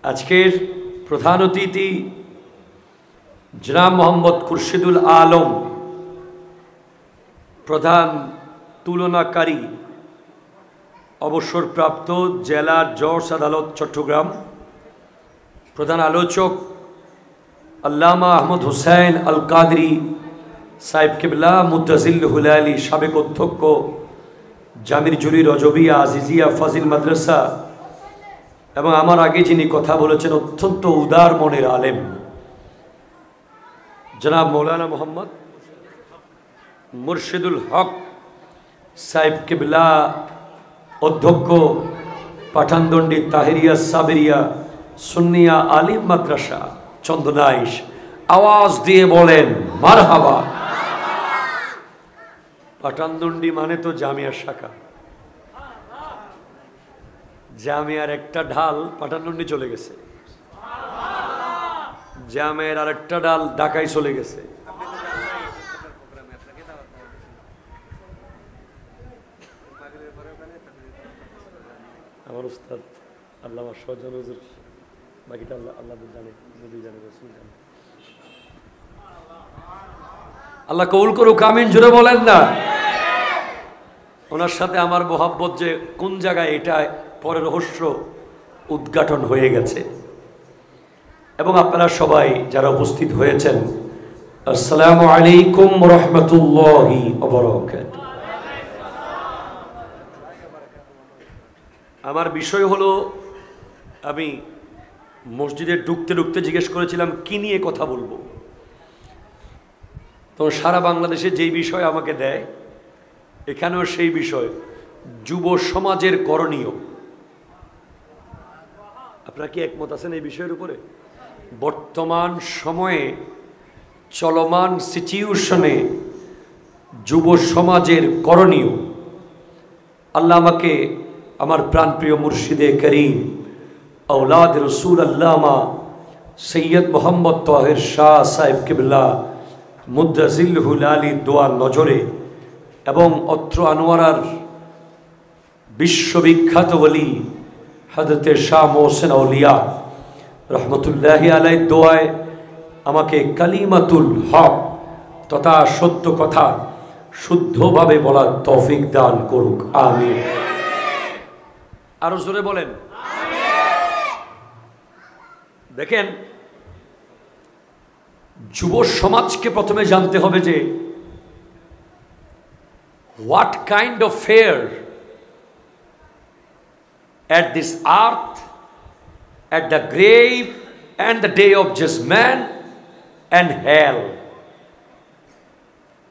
আজকের প্রধান অতিথি জনাব মোহাম্মদ খুরশিদুল আলম, প্রধান তুলনাকারী, অবসরপ্রাপ্ত জেলা জজ আদালত চট্টগ্রাম। প্রধান আলোচক আল্লামা আহমদ হুসাইন আল কাদরি সাহেব কিবলা মুতাজিল হুলালি, সাবেক অধ্যক্ষ জামির জুরি রজবিয়া আজিজিয়া ফাজিল মাদ্রাসা, এবং আমার আগে যিনি কথা বলেছেন অত্যন্ত উদার মনের আলেম জনাব মৌলানা মোহাম্মদ মুর্শিদুল হক সাহেব কিবলা, অধ্যক্ষ পাঠানদণ্ডী তাহিরিয়া সাবেরিয়া সুন্নিয়া আলিম মাদ্রাসা চন্দনাইশ। আওয়াজ দিয়ে বলেন মারহাবা। পাঠানদণ্ডী মানে তো জামিয়ার শাখা, জামিয়ার একটা ঢাল পাঠানদণ্ডী চলে গেছে, জামিয়ার আরেকটা ঢাল ঢাকায় চলে গেছে। আমার উস্তাদ আল্লামা সজন হুজুর, বাকিটা আল্লাহ আল্লাহ জানে, নবী জানে, রাসূল জানে। আল্লাহ কবুল করুক, আমিন জোরে বলেন না। ওনার সাথে আমার মোহাব্বত যে কোন জায়গায়, এটা পরে রহস্য উদ্ঘাটন হয়ে গেছে। এবং আপনারা সবাই যারা উপস্থিত হয়েছেন, আসসালামু আলাইকুম ওয়া রাহমাতুল্লাহি ওয়া বারাকাতুহু। আমার বিষয় হলো, আমি মসজিদে ঢুকতে ঢুকতে জিজ্ঞেস করেছিলাম কি নিয়ে কথা বলবো, তো সারা বাংলাদেশে যেই বিষয় আমাকে দেয় এখানেও সেই বিষয়, যুব সমাজের করণীয়। আপনারা কি একমত আছেন এই বিষয়ের উপরে? বর্তমান সময়ে চলমান সিচুয়েশনে যুব সমাজের করণীয়। আল্লাহ আমাকে আমার প্রাণপ্রিয় মুর্শিদে করিম আওলাদ রসুল আল্লামা সৈয়দ মোহাম্মদ তাহের শাহ সাহেব কিবলা মুদ্দাজিল হুলালি দোয়া নজরে, এবং অত্র আনোয়ারার বিশ্ববিখ্যাত ওলি হযরতে শাহ মোহসেন আউলিয়া রহমতুল্লাহি আলাইহি দোয়ায় আমাকে কালিমাতুল হক তথা সত্য কথা শুদ্ধভাবে বলার তৌফিক দান করুক, আমিন। আরো জোরে বলেন দেখেন, যুব সমাজকে প্রথমে জানতে হবে যে what kind of fear at this earth, at the grave and the day of judgment and hell.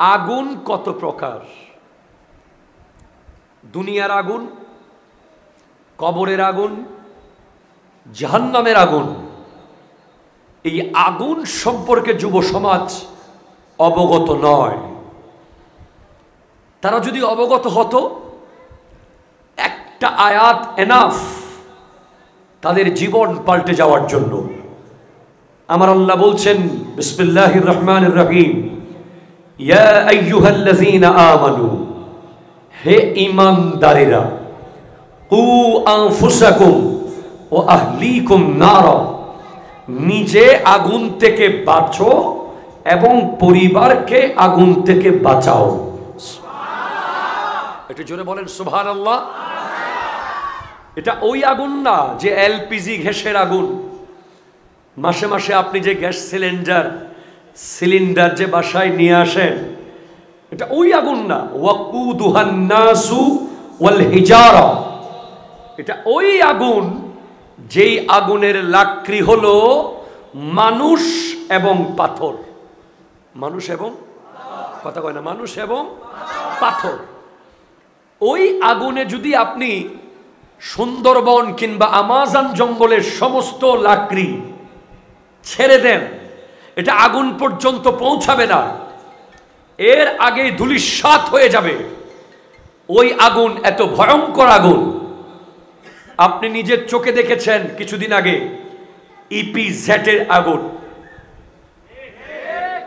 আগুন কত প্রকার, দুনিয়ার আগুন, কবরের আগুন, জাহান্নামের আগুন। এই আগুন সম্পর্কে যুব সমাজ অবগত নয়। তারা যদি অবগত হতো, একটা আয়াত এনাফ তাদের জীবন পাল্টে যাওয়ার জন্য। আমার আল্লাহ বলছেন বিসমিল্লাহির রহমানির রহিম, ইয়া আইয়ুহাল্লাযীনা আমানু, হে ঈমানদারেরা, কু আনফুসাকুম ওয়া আহলিকুম নারা, নিজে আগুন থেকে বাঁচো এবং পরিবারকে আগুন থেকে বাঁচাও। একটু জোরে বলেন সুবহানাল্লাহ। এটা ওই আগুন না যে এলপিজি গ্যাসের আগুন, মাসে মাসে আপনি যে গ্যাস সিলিন্ডার যে বাসায় নিয়ে আসেন, এটা ওই আগুন না। ওয়াকুদুহান নাসু ওয়াল হিজারা, এটা ওই আগুন যেই আগুনের লাকড়ি হলো মানুষ এবং পাথর। মানুষ এবং, কথা কয় না, মানুষ এবং পাথর। ওই আগুনে যদি আপনি সুন্দরবন কিংবা আমাজন জঙ্গলের সমস্ত লাকড়ি ছেড়ে দেন, এটা আগুন পর্যন্ত পৌঁছাবে না, এর আগে ধূলিসাৎ হয়ে যাবে। ওই আগুন এত ভয়ঙ্কর আগুন। আপনি নিজের চোখে দেখেছেন কিছুদিন আগে ইপিজেটের আগুন,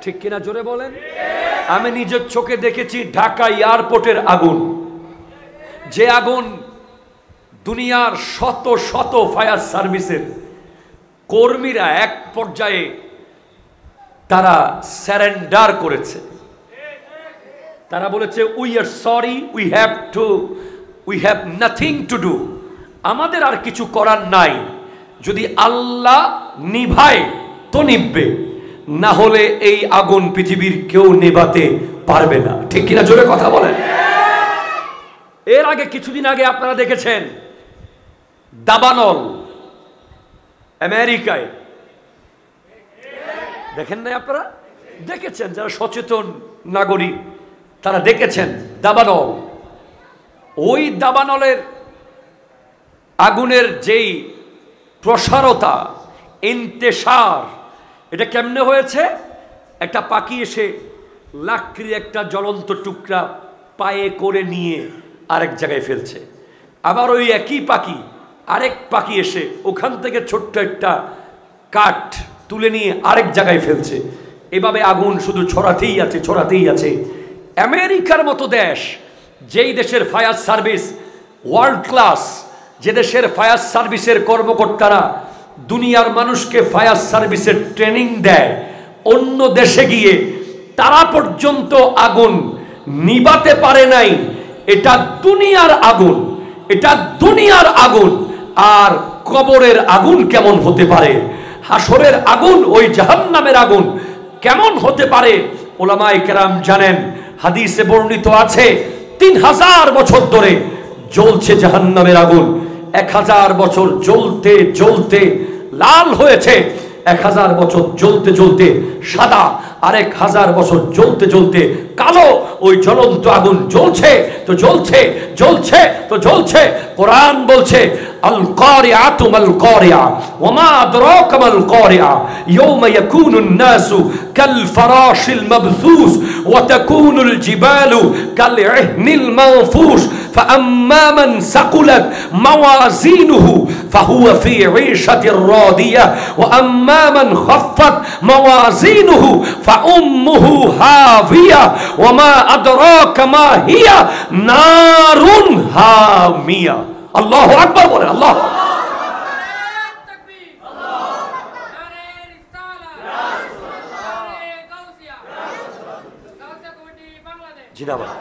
ঠিক কিনা জোরে বলেন। আমি নিজের চোখে দেখেছি ঢাকা এয়ারপোর্টের আগুন, যে আগুন দুনিয়ার শত শত ফায়ার সার্ভিসের কর্মীরা এক পর্যায়ে তারা স্যারেন্ডার করেছে। তারা বলেছে we are sorry, we have nothing to do, আমাদের আর কিছু করার নাই, যদি আল্লাহ নিভায় তো নিভবে, না হলে এই আগুন পৃথিবীর কেউ নেভাতে পারবে না। ঠিক কিনা জোরে কথা বলেন। এর আগে কিছুদিন আগে আপনারা দেখেছেন দাবানল আমেরিকায়, দেখেন নাই আপনারা? দেখেছেন, যারা সচেতন নাগরিক তারা দেখেছেন দাবানল। ওই দাবানলের আগুনের যেই প্রসারতা, ইন্তেশার, এটা কেমনে হয়েছে? একটা পাখি এসে লাকড়ির একটা জ্বলন্ত টুকরা পায়ে করে নিয়ে আরেক জায়গায় ফেলছে, আবার ওই একই পাখি আরেক পাখি এসে ওখান থেকে ছোট্ট একটা কাঠ তুলে নিয়ে আরেক জায়গায় ফেলছে। এভাবে আগুন শুধু ছড়াতেই আছে, ছড়াতেই আছে। আমেরিকার মতো দেশ, যেই দেশের ফায়ার সার্ভিস ওয়ার্ল্ড ক্লাস, যে দেশের ফায়ার সার্ভিসের কর্মকর্তারা দুনিয়ার মানুষকে ফায়ার সার্ভিসের ট্রেনিং দেয়, অন্য দেশে গিয়ে তারা পর্যন্ত আগুন নিভাতে পারে নাই। এটা দুনিয়ার আগুন, এটা দুনিয়ার আগুন। আর কবরের আগুন কেমন হতে পারে? হাসরের আগুন, ওই জাহান্নামের আগুন কেমন হতে পারে? ওলামায়ে কেরাম জানেন, হাদিসে বর্ণিত আছে 3000 বছর ধরে জ্বলছে জাহান্নামের আগুন। 1000 বছর জ্বলতে জ্বলতে লাল হয়েছে, 1000 বছর জ্বলতে জ্বলতে সাদা, আরেক 1000 বছর জ্বলতে জ্বলতে কালো। ওই জ্বলন্ত আগুন জ্বলছে তো জ্বলছে, জ্বলছে তো জ্বলছে। কোরআন বলছে আল কারিআতু মাল কারিআ ওয়া মা আদরাকা মাল কারিআ ইয়াওমা ইয়াকুনুন নাসু কাল ফারাশিল মাবসুস ওয়া তাকুনুল জিবালু কাল ইহনিল মানফুস فأما من ثقلت موازينه فهو في عيشة راضية وأما من خفت موازينه فأمه هاوية وما أدراك ما هي نار حامية الله أكبر বলেন আল্লাহ। জিন্দাবাদ।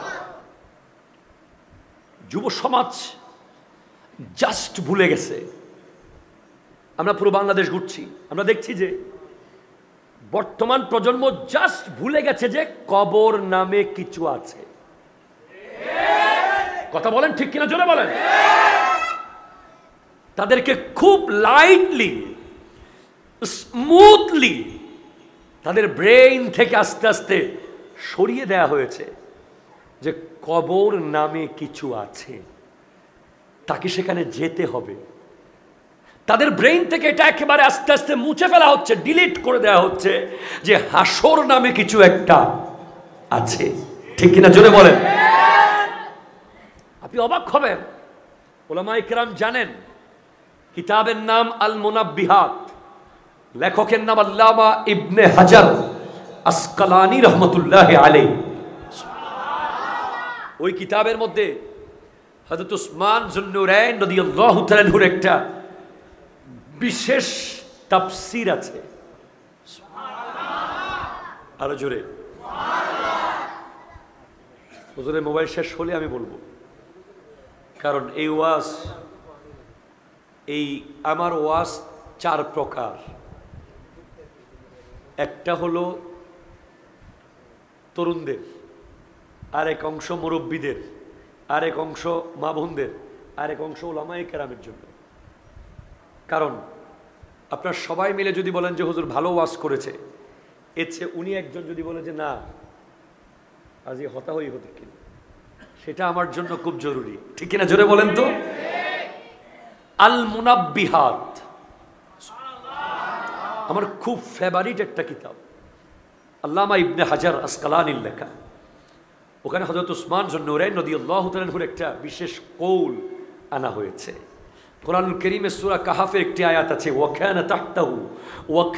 যুব সমাজ জাস্ট ভুলে গেছে। আমরা পুরো বাংলাদেশ ঘুরছি, আমরা দেখছি যে বর্তমান প্রজন্ম জাস্ট ভুলে গেছে যে কবর নামে কিছু আছে। কথা বলেন ঠিক কিনা জোরে বলেন। তাদেরকে খুব লাইটলি, স্মুথলি তাদের ব্রেইন থেকে আস্তে আস্তে সরিয়ে দেয়া হয়েছে যে কবর নামে কিছু আছে, তাকে সেখানে যেতে হবে। তাদের ব্রেইন থেকে এটা একেবারে আস্তে আস্তে মুছে ফেলা হচ্ছে, ডিলিট করে দেওয়া হচ্ছে যে হাসর নামে কিছু একটা আছে। ঠিক কিনা জোরে বলেন। আপনি অবাক হবেন, উলামায়ে কেরাম জানেন কিতাবের নাম আল মুনাব্বিহাত, লেখকের নাম আল্লামা ইবনে হাজার আসকালানী রহমতুল্লাহি আলাইহি। ওই কিতাবের মধ্যে হযরত উসমান যুন্নুরাইন রাদিয়াল্লাহু তাআলা আনহুর একটা বিশেষ তাফসীর আছে। আরো জোরে হুজুরের মোবাইল শেষ হলে আমি বলবো, কারণ এই ওয়াজ, এই আমার ওয়াজ 4 প্রকার। একটা হলো তরুণদের, আরেক অংশ মুরব্বীদের, আরেক অংশ মা বোনদের, আরেক অংশ উলামায়ে কেরামের জন্য। কারণ আপনার সবাই মিলে যদি বলেন যে হুজুর ভালো ওয়াজ করেছে, এর চেয়ে উনি একজন যদি বলে যে না আজ এই হতাহই হতে কিনা, সেটা আমার জন্য খুব জরুরি। ঠিক কিনা জোরে বলেন তো। আল মুনাব্বিহাত আমার খুব ফেভারিট একটা কিতাব, আল্লামা ইবনে হাজার আসকালানীর লেখা। ওখানে হযরত উসমান যুন্নুরাইন রাদিয়াল্লাহু তাআলা আনহুর একটা বিশেষ কৌল আনা হয়েছে। কোরআনুল কারীমের সূরা কাহাফের একটি আয়াত আছে, ওয়া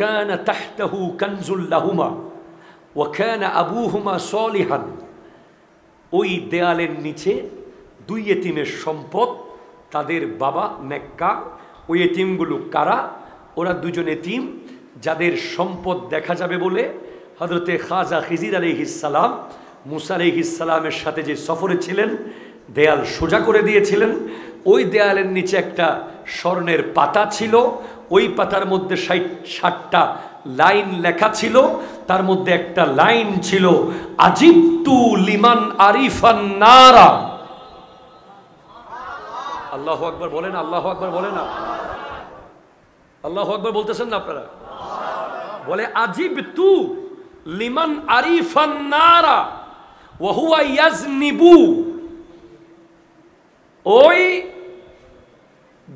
কানা তাহতাহু কানজুল লাহুমা ওয়া কানা আবুহুমা সালিহান। ওই দেয়ালের নিচে 2 ইতিমের সম্পদ, তাদের বাবা নেককার। ওই ইতিমগুলো কারা? ওরা দুজন এতিম, যাদের সম্পদ দেখা যাবে বলে হযরতে খাজা খিজির আলাইহিস সালাম মুসা আলাইহিস সালামের সাথে যে সফরে ছিলেন, দেয়াল সোজা করে দিয়েছিলেন। ওই দেয়ালের নিচে একটা স্বর্ণের পাতা ছিল, ওই পাতার মধ্যে 60টা লাইন লেখা ছিল। তার মধ্যে একটা লাইন ছিল, আজিবতু লিমান আরিফান নারা। আল্লাহু আকবার বলেন, আল্লাহু আকবার বলেন না, আল্লাহু আকবার বলতেছেন না আপনারা? বলে আজিবতু লিমান আরিফান নারা ওয়া হুয়া ইয়াজনিবু। ওই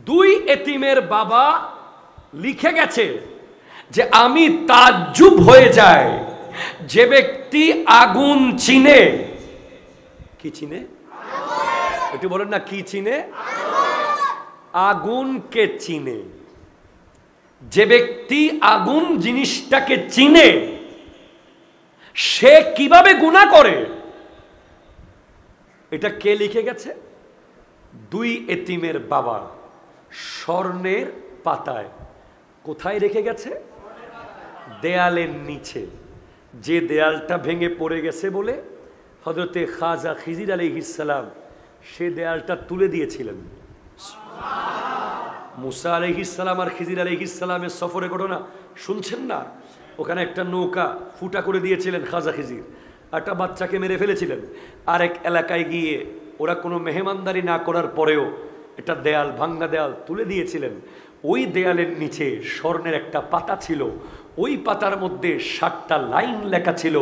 দুই এতিমের বাবা লিখে গেছে যে আমি তাজ্জুব হয়ে যায় যে ব্যক্তি আগুন চিনে। কি চিনে? একটু বলেন না, কি চিনে? আগুনকে চিনে। যে ব্যক্তি আগুন জিনিসটাকে চিনে সে কিভাবে গুনাহ করে, এটা কে লিখে গেছে? দুই এতিমের বাবা স্বর্ণের পাতায়। কোথায় রেখে গেছে? দেয়ালের নিচে। যে দেয়ালটা ভেঙে পড়ে গেছে বলে হযরতে খাজা খিজির আলাইহিস সালাম সে দেয়ালটা তুলে দিয়েছিলেন। মুসা আলাইহিস সালাম আর খিজির আলাইহিস সালামের সফরে ঘটনা শুনছেন না? ওখানে একটা নৌকা ফুটা করে দিয়েছিলেন খাজা খিজির, একটা বাচ্চাকে মেরে ফেলেছিলেন। আরেক এলাকায় গিয়ে ওরা কোনো মেহমানদারি না করার পরেও একটা দেয়াল, ভাঙ্গা দেয়াল তুলে দিয়েছিলেন। ওই দেয়ালের নিচে স্বর্ণের একটা পাতা ছিল, ওই পাতার মধ্যে 60টা লাইন লেখা ছিল।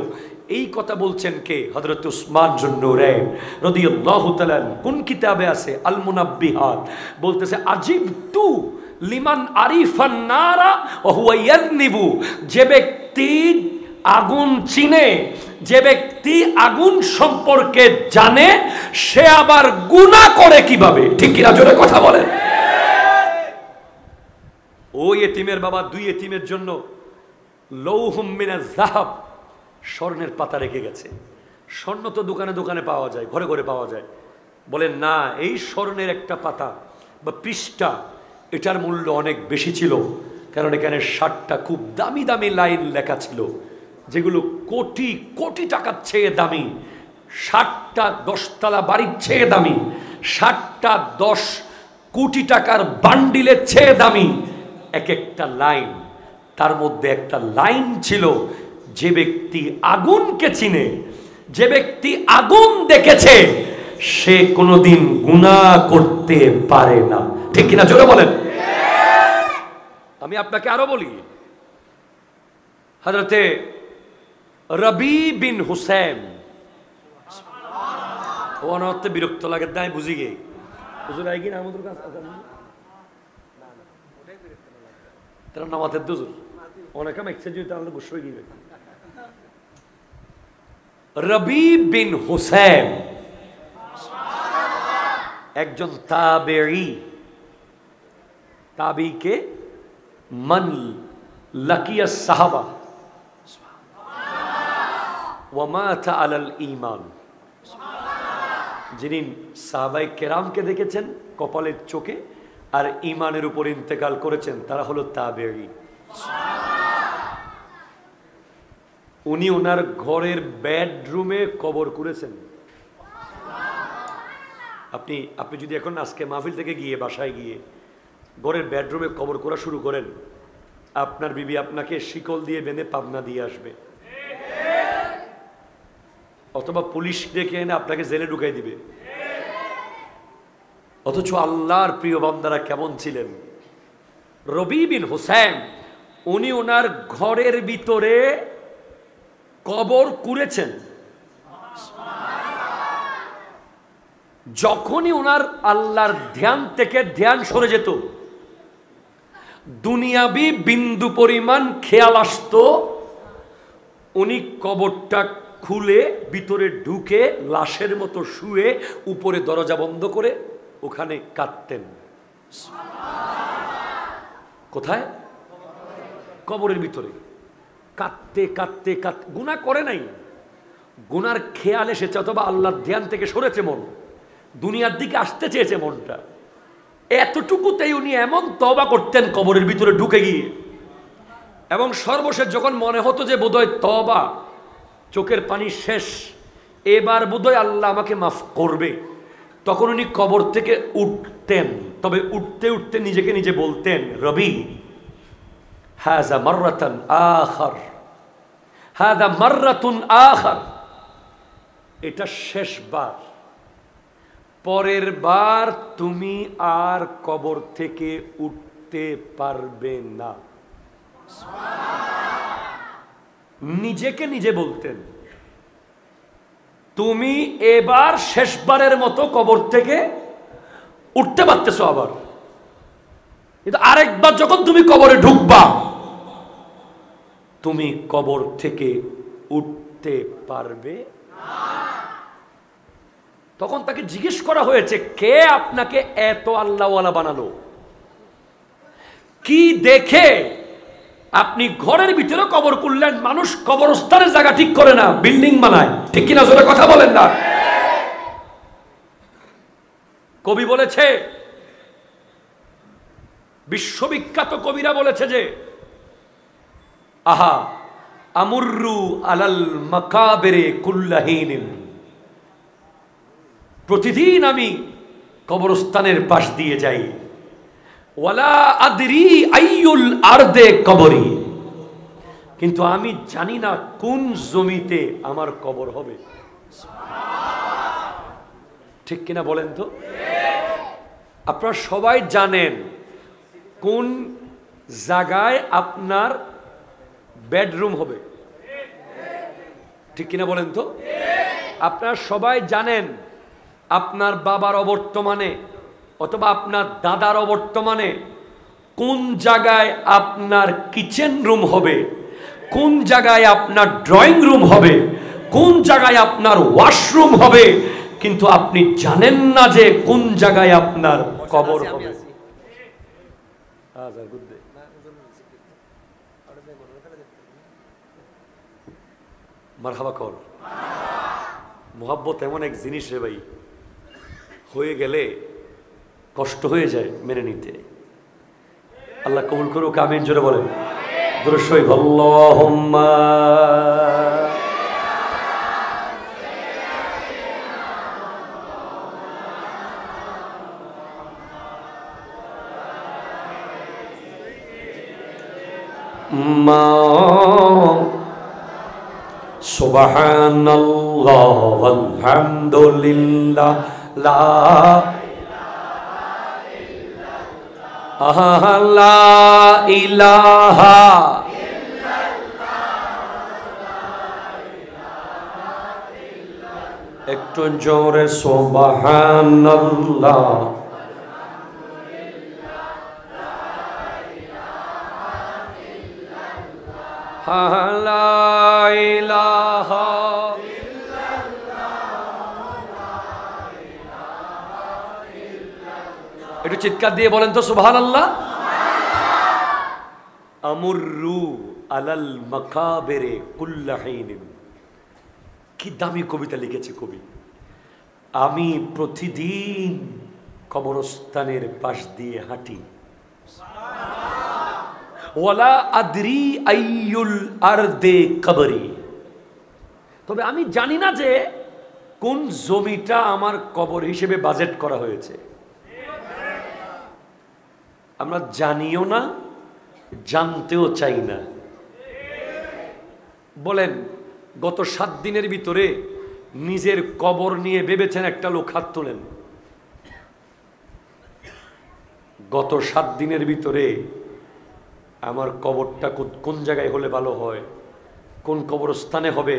এই কথা বলছেন কে? হযরত উসমান যুন্নুরাইন রাদিয়াল্লাহু তাআলা। কোন কিতাবে আছে? আল মুনাব্বিহাত। বলতেছে আজিবতু লিমান আরিফান নারা ওয়া হুয়া ইয়াযনিবু। যে ব্যক্তি আগুন চিনে, যে ব্যক্তি আগুন সম্পর্কে জানে, সে আবার গুনাহ করে কিভাবে? ঠিক কিনা? জোরে কথা বলেন। ওই এতিমের বাবা দুই এতিমের জন্য লৌহুম মিনাজ যাহাব, স্বর্ণের পাতা রেখে গেছে। স্বর্ণ তো দোকানে দোকানে পাওয়া যায়, ঘরে ঘরে পাওয়া যায়। বলেন না, এই স্বর্ণের একটা পাতা বা পৃষ্ঠা, এটার মূল্য অনেক বেশি ছিল। কারণ এখানে 60টা খুব দামি দামি লাইন লেখা ছিল, যেগুলো কোটি কোটি টাকার চেয়ে দামি। 60টা 10তলা বাড়ির চেয়ে দামি, 60টা 10 কোটি টাকার বান্ডিলের চেয়ে দামি এক একটা লাইন। তার মধ্যে একটা লাইন ছিল, যে ব্যক্তি আগুনকে চিনে, যে ব্যক্তি আগুন দেখেছে, সে কোনোদিন গুনাহ করতে পারে না। ঠিক কিনা? জোরে বলেন। আমি আপনাকে আরো বলি, হযরতে রবি বিন হুসাইন, ও অনর্থে বিরক্ত লাগে, তাই বুঝি গে হুজুর আই কি না আমাদের কাছে তারা নামাতের দুজুর অনেকে মেক্সে যদি তাহলে গুস্ব হয়ে গিয়ে। রবি বিন হুসাইন একজন তাবেঈ। তাবেঈকে মান লাকিয়া সাহাবা ওয়া মাতা আলাল ঈমান। যিনি সাহাবায়ে কেরামকে দেখেছেন কপালের চোখে আর ঈমানের উপর ইন্তেকাল করেছেন, তারা হলো তাবেঈ। উনি ওনার ঘরের বেডরুমে কবর করেছেন। আপনি যদি এখন আজকে মাহফিল থেকে গিয়ে বাসায় গিয়ে ঘরের বেডরুমে কবর করা শুরু করেন, আপনার বিবি আপনাকে শিকল দিয়ে বেঁধে পাবনা দিয়ে আসবে, অথবা পুলিশ ডেকে এনে আপনাকে জেলে ঢুকাই দিবে। অথচ আল্লাহর প্রিয় বান্দারা কেমন ছিলেন? রবি বিন হুসাইন উনি ওনার ঘরের ভিতরে কবর কুড়েছেন। যখনই ওনার আল্লাহর ধ্যান থেকে ধ্যান সরে যেত, দুনিয়াবি বিন্দু পরিমাণ খেয়াল আসতো, উনি কবরটা খুলে ভিতরে ঢুকে লাশের মতো শুয়ে উপরে দরজা বন্ধ করে ওখানে কাঁদতেন। কোথায়? কবরের ভিতরে কাঁদতে কাঁদতে কাঁদতে। গুনাহ করে নাই, গুনার খেয়াল এসেছে, অথবা আল্লাহর ধ্যান থেকে সরেছে মন, দুনিয়ার দিকে আসতে চেয়েছে মনটা। এতটুকুতেই উনি এমন তওবা করতেন কবরের ভিতরে ঢুকে গিয়ে, এবং সর্বশেষ যখন মনে হতো যে বোধহয় তওবা, চোখের পানি শেষ, এবার বোধহয় আল্লাহ আমাকে মাফ করবে, তখন উনি কবর থেকে উঠতেন। তবে উঠতে উঠতে নিজেকে নিজে বলতেন, রবি হাযা মাররাতান আখার, হাযা মাররাতুন আখার, এটা শেষবার, পরের বার তুমি আর কবর থেকে উঠতে পারবে না। নিজেকে নিজে বলতেন, তুমি এবার শেষবারের মতো কবর থেকে উঠতে পারতেছো, আবার কিন্তু আরেকবার যখন তুমি কবরে ঢুকবা, তুমি কবর থেকে উঠতে পারবে না। তখন তাকে জিজ্ঞেস করা হয়েছে, কে আপনাকে এত আল্লাহওয়ালা বানালো? কি দেখে আপনি ঘরের ভিতরে কবর করলেন? মানুষ কবরস্থানের জায়গা ঠিক করে না, বিল্ডিং বানায়, ঠিক কিনা? জোরে কথা বলেন না। কবি বলেছে, বিশ্ববিখ্যাত কবিরা বলেছে যে, আহা আমুররু আলাল মাকাবেরে কুল্লাহিন, প্রতিদিন আমি কবরস্থানের পাশ দিয়ে যাই, ওয়ালা আদরি আইয়ুল আরদে কবরি, কিন্তু আমি জানি না কোন জমিতে আমার কবর হবে। ঠিক কিনা বলেন তো? আপনারা সবাই জানেন কোন জায়গায় আপনার বেডরুম হবে, ঠিক কিনা বলেন তো? আপনারা সবাই জানেন আপনার বাবার অবর্তমানে অথবা আপনার দাদার অবর্তমানে কোন জায়গায় আপনার কিচেন রুম হবে, কোন জায়গায় আপনার ড্রয়িং রুম হবে, কোন জায়গায় আপনার ওয়াশরুম হবে, কিন্তু আপনি জানেন না যে কোন জায়গায় আপনার কবর হবে। মারহাবা কর। মোহাব্বত এমন এক জিনিস রে ভাই, হয়ে গেলে কষ্ট হয়ে যায় মেনে নিতে। আল্লাহ কবুল করুক, আমিন জোরে বলেন। দুরূদ শরীফ, আল্লাহুম্মা সুবহানাল্লাহ ওয়ালহামদুলিল্লাহ লা লা ইলাহা একটু জোরে সুবহানাল্লাহ লা ইলাহা একটু চিৎকার দিয়ে বলেন তো সুবহানাল্লাহ। আমুররু আলাল মাকাবেরে কুল্লাহিন, কি দামি কবিতা লিখেছে কবি। আমি প্রতিদিন কবরস্থানের পাশ দিয়ে হাঁটি, ওয়ালা আদরি আইয়ুল আরদে কবরি, তবে আমি জানি না যে কোন জমিটা আমার কবর হিসেবে বাজেট করা হয়েছে। আমরা জানিও না, জানতেও চাই না। বলেন, গত 7 দিনের ভিতরে নিজের কবর নিয়ে ভেবেছেন একটা লোক? হাত তোলেন। গত 7 দিনের ভিতরে আমার কবরটা কোন জায়গায় হলে ভালো হয়, কোন কবরস্থানে হবে,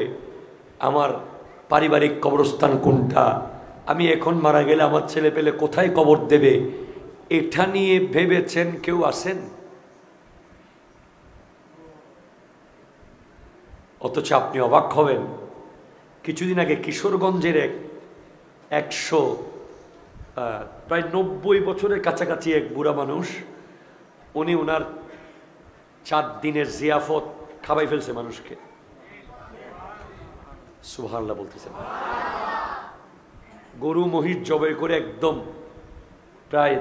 আমার পারিবারিক কবরস্থান কোনটা, আমি এখন মারা গেলে আমার ছেলে পেলে কোথায় কবর দেবে, এটা নিয়ে ভেবেছেন কেউ? আছেন? অথচ আপনি অবাক হবেন, কিছুদিন আগে কিশোরগঞ্জের 100 প্রায় 90 বছরের কাছাকাছি এক বুড়া মানুষ, উনি ওনার 4 দিনের জিয়াফত খাওয়াই ফেলছে মানুষকে। সুবহানাল্লাহ বলতেছেন। গরু মহিষ জবাই করে একদম প্রায়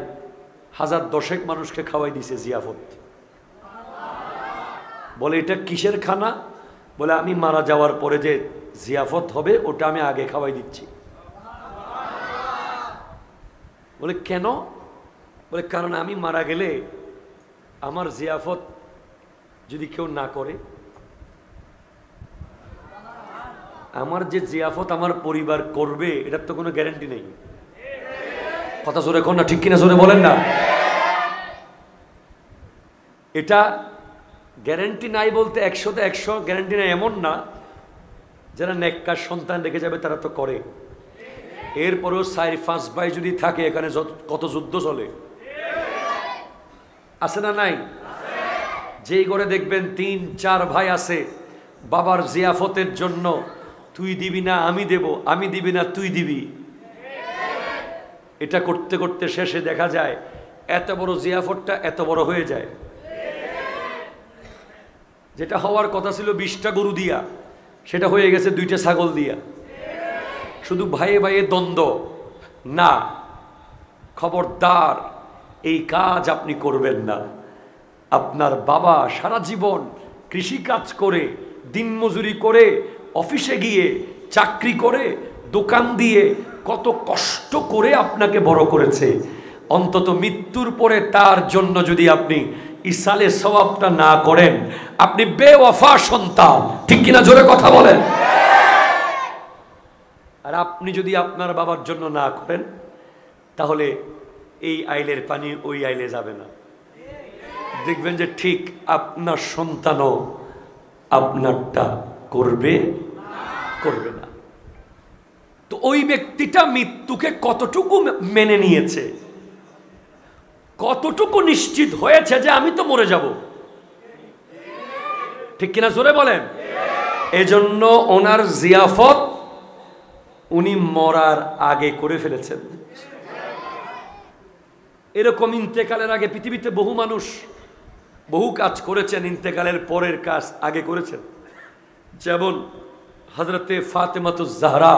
হাজার দশেক মানুষকে খাওয়াই দিছে জিয়াফত। বলে এটা কিসের খানা? বলে আমি মারা যাওয়ার পরে যে জিয়াফত হবে ওটা আমি আগে খাওয়াই দিচ্ছি। বলে কেন? বলে কারণ আমি মারা গেলে আমার জিয়াফত যদি কেউ না করে, আমার যে জিয়াফত আমার পরিবার করবে এটার তো কোনো গ্যারান্টি নেই। কথা জোরে কোন না, ঠিক কিনা জোরে বলেন না। এটা গ্যারান্টি নাই বলতে 100তে 100 গ্যারান্টি নাই এমন না। যারা নেককার সন্তান রেখে যাবে তারা তো করে। এরপরেও 4-5 ভাই যদি থাকে, এখানে কত যুদ্ধ চলে, আছে না নাই? যেই ঘরে দেখবেন 3-4 ভাই আছে, বাবার জিয়াফতের জন্য তুই দিবি না আমি দেব, আমি দিবি না তুই দিবি, এটা করতে করতে শেষে দেখা যায় এত বড় জিয়াফতটা এত বড় হয়ে যায়। যেটা হওয়ার কথা ছিল 20টা গরু দিয়া, সেটা হয়ে গেছে 2টা ছাগল দিয়া। শুধু ভাইয়ে ভাইয়ে দ্বন্দ্ব না। খবরদার, এই কাজ আপনি করবেন না। আপনার বাবা সারা জীবন কৃষি কাজ করে, দিনমজুরি করে, অফিসে গিয়ে চাকরি করে, দোকান দিয়ে কত কষ্ট করে আপনাকে বড় করেছে। অন্তত মৃত্যুর পরে তার জন্য যদি আপনি ইসালে সওয়াবটা না করেন, আপনি বেওয়াফা সন্তান। ঠিক কিনা জোরে কথা বলেন। আর আপনি যদি আপনার বাবার জন্য না করেন, তাহলে এই আইলের পানি ওই আইলে যাবে না। দেখবেন যে ঠিক আপনার সন্তানও আপনারটা করবে না। তো ওই ব্যক্তিটা মৃত্যুকে কতটুকু মেনে নিয়েছে, কতটুকু নিশ্চিত হয়েছে যে আমি তো মরে যাব। ঠিক কিনা জোরে বলেন। এজন্য ওনার জিয়াফত উনি মরার আগে করে ফেলেছেন। এরকম ইন্তেকালের আগে পৃথিবীতে বহু মানুষ বহু কাজ করেছেন, ইন্তেকালের পরের কাজ আগে করেছেন। যেমন হযরতে ফাতেমাতুজ জাহরা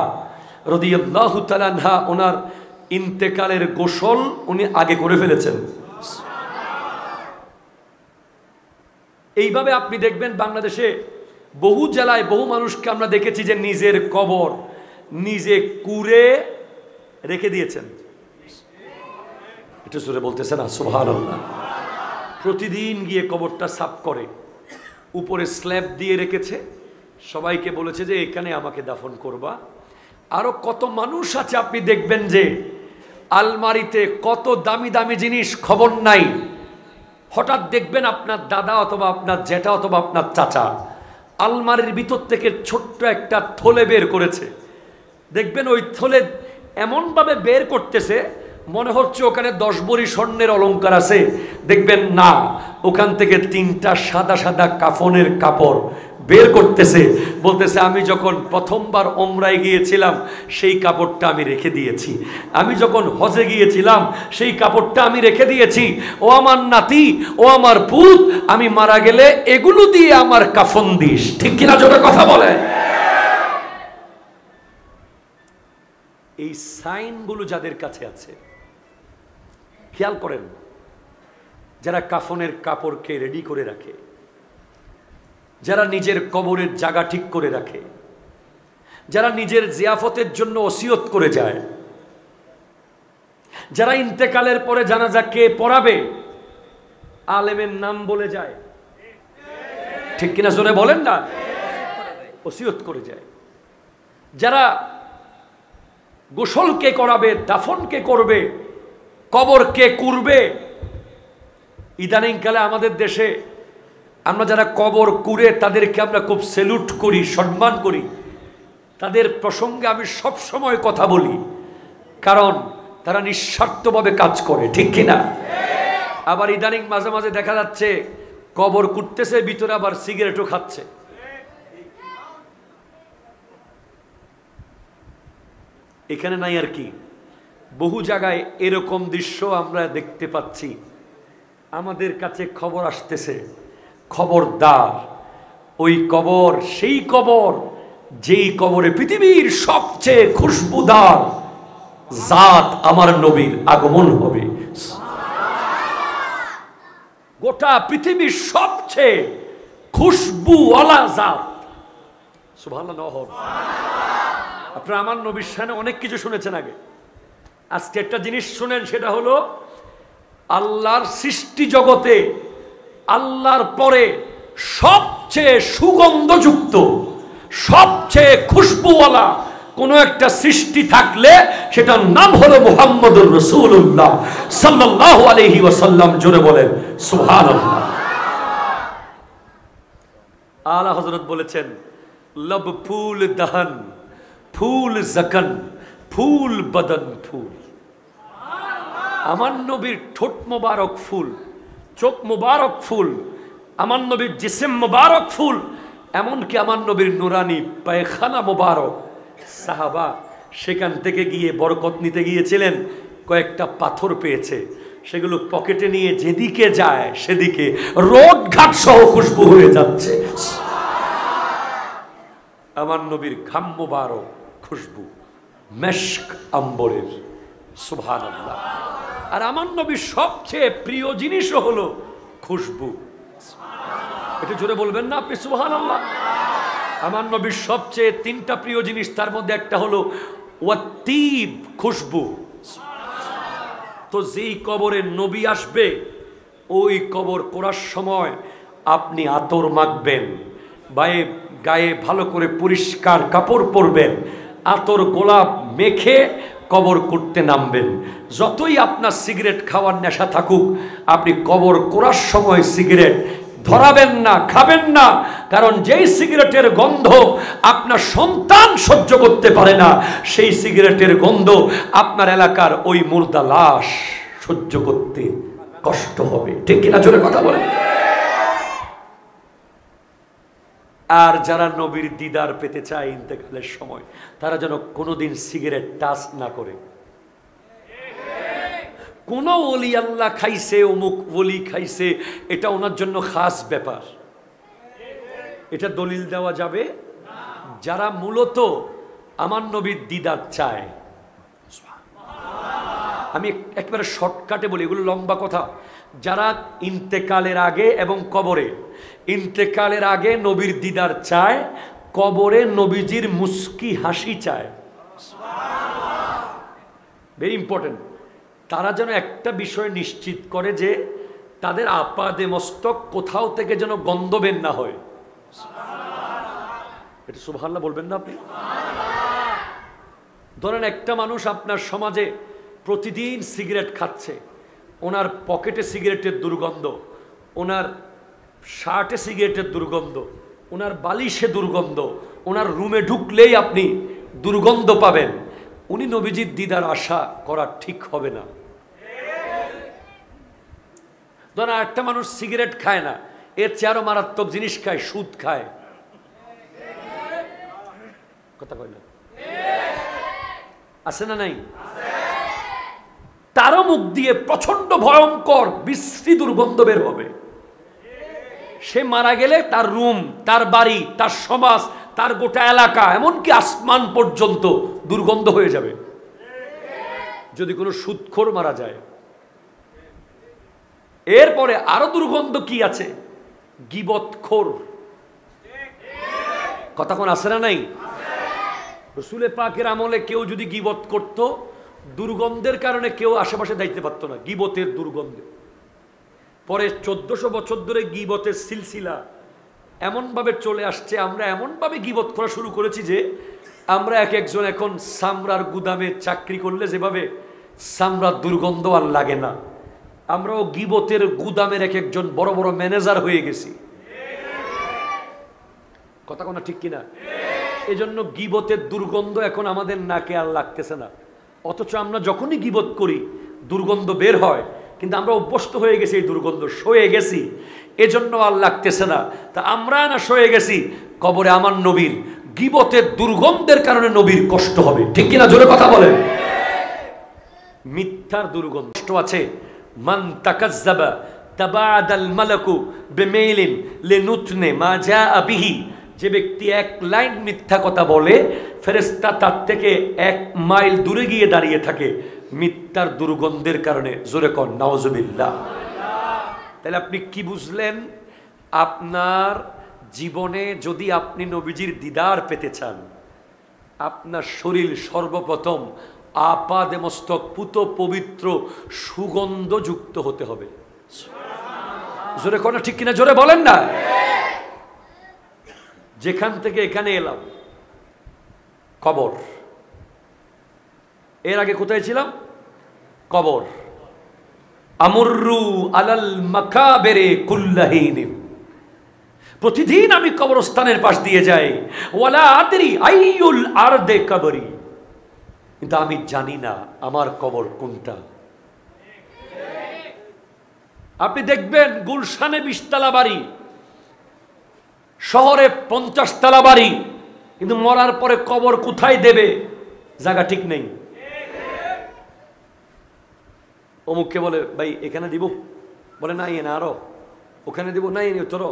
রাদিয়াল্লাহু তাআলা আনহা, ওনার ইন্তেকালের গোসল উনি আগে করে ফেলেছেন। এইভাবে আপনি দেখবেন বাংলাদেশে বহু জেলায় বহু মানুষকে আমরা দেখেছি যে নিজের কবর নিজে কুড়ে রেখে দিয়েছেন। এটা জোরে বলতেছে না সুবহানাল্লাহ। প্রতিদিন গিয়ে কবরটা সাফ করে, উপরে স্ল্যাব দিয়ে রেখেছে, সবাইকে বলেছে যে এখানে আমাকে দাফন করবা। আরো কত মানুষ আছে আপনি দেখবেন যে আলমারিতে কত দামি দামি জিনিস খবর নাই, হঠাৎ দেখবেন আপনার দাদা অথবা আপনার জ্যাঠা অথবা আপনার চাচা আলমারির ভিতর থেকে ছোট্ট একটা থলে বের করেছে। দেখবেন ওই থলে এমনভাবে বের করতেছে মনে হচ্ছে ওখানে 10 ভরি স্বর্ণের অলংকার আছে। দেখবেন না, ওখান থেকে 3টা সাদা সাদা কাফনের কাপড় বের করতেছে, বলতেছে আমি যখন প্রথমবার ওমরায় গিয়েছিলাম সেই কাপড়টা আমি রেখে দিয়েছি, আমি যখন হজে গিয়েছিলাম সেই কাপড়টা আমি রেখে দিয়েছি। ও আমার নাতি, ও আমার পুত, আমি মারা গেলে এগুলো দিয়ে আমার কাফন দিস। ঠিক কিনা জোরে কথা বলে। এই সাইনগুলো যাদের কাছে আছে, খেয়াল করেন, যারা কাফনের কাপড়কে রেডি করে রাখে, যারা নিজের কবরের জায়গা ঠিক করে রাখে, যারা নিজের জিয়াফতের জন্য ওসিয়ত করে যায়, যারা ইন্তেকালের পরে জানাজা কে পড়াবে আলেমের নাম বলে যায়। ঠিক কিনা জোরে বলেন না। ওসিয়ত করে যায়। যারা গোসল কে করাবে, দাফন কে করবে, কবর কে কুরবে। ইদানিংকালে আমাদের দেশে আমরা যারা কবর কুরে তাদেরকে আমরা খুব স্যালুট করি, সম্মান করি। তাদের প্রসঙ্গে আমি সব সময় কথা বলি, কারণ তারা নিঃস্বার্থভাবে কাজ করে। ঠিক কিনা? আবার ইদানিং মাঝে মাঝে দেখা যাচ্ছে কবর কুটতেছে, ভিতরে আবার সিগারেটও খাচ্ছে। এখানে নাই আর কি, বহু জায়গায় এরকম দৃশ্য আমরা দেখতে পাচ্ছি। আমাদের কাছে খবর আসতেছে, খবরদার, ওই কবর সেই কবর যেই কবরে পৃথিবীর সবচেয়ে খুশবুদার জাত আমার নবীর আগমন হবে। গোটা পৃথিবীর সবচেয়ে খুশবুওয়ালা জাত। সুবহানাল্লাহ। আপনারা আমার নবীর শানে অনেক কিছু শুনেছেন আগে, আজকে একটা জিনিস শুনেন, সেটা হলো আল্লাহর সৃষ্টি জগতে আল্লাহর পরে সবচেয়ে সুগন্ধযুক্ত, সবচেয়ে খুশবুওয়ালা কোন একটা সৃষ্টি থাকলে সেটার নাম হলো মুহাম্মদুর রাসূলুল্লাহ সাল্লাল্লাহু আলাইহি ওয়াসাল্লাম। জোরে বলেন সুবহানাল্লাহ। আলা হযরত বলেছেন, लब फूल दहन फूल जकन फूल बदन फूल। আমার নবীর ঠোঁট মোবারক ফুল, চোখ মোবারক ফুল, আমার নবীর জিসম মোবারক ফুল, এমনকি আমার নবীর নুরানি পায়খানা মোবারক। সাহাবা সেখান থেকে গিয়ে বরকত নিতে গিয়েছিলেন, কয়েকটা পাথর পেয়েছে, সেগুলো পকেটে নিয়ে যেদিকে যায় সেদিকে রোড ঘাট সহ খুশবু হয়ে যাচ্ছে। আমার নবীর ঘাম মোবারক খুশবু মেশক আম্বরের। সুবহানাল্লাহ। আর আমার নবীর সবচেয়ে প্রিয় জিনিসও হলো খুশবু। এটা জোরে বলবেন না আপনি সুবহানাল্লাহ? আমার নবীর সবচেয়ে তিনটা প্রিয় জিনিস, তার মধ্যে একটা হলো ওয়াতিব, খুশবু। তো যেই কবরে নবী আসবে ওই কবর করার সময় আপনি আতর মাখবেন, গায়ে ভালো করে পরিষ্কার কাপড় পরবেন, আতর গোলাপ মেখে কবর করতে নামবেন। যতই আপনার সিগারেট খাওয়ার নেশা থাকুক, আপনি কবর করার সময় সিগারেট ধরাবেন না, খাবেন না, কারণ যেই সিগারেটের গন্ধ আপনার সন্তান সহ্য করতে পারে না, সেই সিগারেটের গন্ধ আপনার এলাকার ওই মুর্দা লাশ সহ্য করতে কষ্ট হবে। ঠিক কিনা? জোরে কথা বলেন। আর যারা নবীর দিদার পেতে চায় ইন্তেকালের সময়, তারা যেন কোনোদিন সিগারেট টাচ না করে। কোন ওলি আল্লাহ খাইছে, অমুক ওলি খাইছে, এটা ওনার জন্য খাস ব্যাপার, এটা দলিল দেওয়া যাবে। যারা মূলত আমার নবীর দিদার চায়, আমি একেবারে শর্টকাটে বলি, এগুলো লম্বা কথা। যারা ইন্তেকালের আগে এবং কবরে, ইন্তেকালের আগে নবীর দিদার চায়, কবরে নবীজির মুস্কি হাসি চায়, ভেরি ইম্পর্টেন্ট। তারা যেন একটা বিষয় নিশ্চিত করে যে তাদের আপাদে মস্তক কোথাও থেকে যেন গন্ধ বের না হয়। এটা সুবহানাল্লাহ বলবেন না আপনি? ধরেন একটা মানুষ আপনার সমাজে প্রতিদিন সিগারেট খাচ্ছে, ওনার পকেটে সিগারেটের দুর্গন্ধ, ওনার শার্টে সিগারেটের দুর্গন্ধ, ওনার বালিশে দুর্গন্ধ, ওনার রুমে ঢুকলেই আপনি দুর্গন্ধ পাবেন। উনি নবীজির দিদার আশা করা ঠিক হবে না। ধরেন একটা মানুষ সিগারেট খায় না, এর চেয়ে আরো মারাত্মক জিনিস খায়, সুদ খায়। কথা কই না? আছে না নাই? তারও মুখ দিয়ে প্রচন্ড ভয়ঙ্কর বিশ্রী দুর্গন্ধ বের হবে। সে মারা গেলে তার রুম, তার বাড়ি, তার সমাজ, তার গোটা এলাকা, এমনকি আসমান পর্যন্ত দুর্গন্ধ হয়ে যাবে যদি কোনো সুদখোর মারা যায়। এরপরে আরো দুর্গন্ধ কি আছে? গীবতখোর। কথা কোন আছে না নাই? রাসূল পাকের আমলে কেউ যদি গীবত করত, দুর্গন্ধের কারণে কেউ আশেপাশে যাইতে পারতো না, গীবতের দুর্গন্ধে। পরে 1400 বছর ধরে গীবতের সিলসিলা এমনভাবে চলে আসছে, আমরা এমনভাবে গীবত করা শুরু করেছি যে আমরা এক একজন এখন সামরার গুদামে চাকরি করলে যেভাবে সামরার দুর্গন্ধ আর লাগে না, আমরাও গীবতের গুদামের এক একজন বড় বড় ম্যানেজার হয়ে গেছি। কথা কোনা ঠিক কিনা? এজন্য গীবতের দুর্গন্ধ এখন আমাদের নাকে আর লাগতেছে না, অথচ আমরা যখনই গীবত করি দুর্গন্ধ বের হয়, কিন্তু আমরা অভ্যস্ত হয়ে গেছি এই দুর্গন্ধ, সয়ে গেছি, এজন্য আর লাগতেছে না। তা আমরা না সয়ে গেছি, কবরে আমার নবীর গীবতের দুর্গন্ধের কারণে নবীর কষ্ট হবে। ঠিক কিনা? জোরে কথা বলেন। মিথ্যার দুর্গন্ধ আছে। মান তাকাজ্জাবা তাবাদাল মালাকু বিমাইলিন লিনুতনে মা জাআ বিহি। যে ব্যক্তি এক লাইন মিথ্যা কথা বলে, ফেরেশতা তার থেকে 1 মাইল দূরে গিয়ে দাঁড়িয়ে থাকে মিথ্যার দুর্গন্ধের কারণে। জোরে কর নাউজুবিল্লাহ। তাহলে আপনি কি বুঝলেন? আপনার জীবনে যদি আপনি নবীজির দিদার পেতে চান, আপনার শরীর সর্বপ্রথম আপাদে মস্তক পুত পবিত্র সুগন্ধযুক্ত হতে হবে। জোরে কোনো ঠিক কিনা জোরে বলেন না। যেখান থেকে এখানে এলাম কবর, এর আগে কোথায় ছিলাম? কবর। আমুররু আলাল মাকাবেরে কুল্লাহিনিম, প্রতিদিন আমি কবরস্থানের পাশ দিয়ে যাই। ওয়ালা আদরি আইয়ুল আরদে কবরি, কিন্তু আমি জানি না আমার কবর কোনটা। আপনি দেখবেন গুলশানে 20 তলা বাড়ি, শহরে 50 তলা বাড়ি, কিন্তু মরার পরে কবর কোথায় দেবে জায়গা ঠিক নেই। অমুককে বলে ভাই এখানে দিব, বলে না এ না আরো, ওখানে দিব না এনে তোর,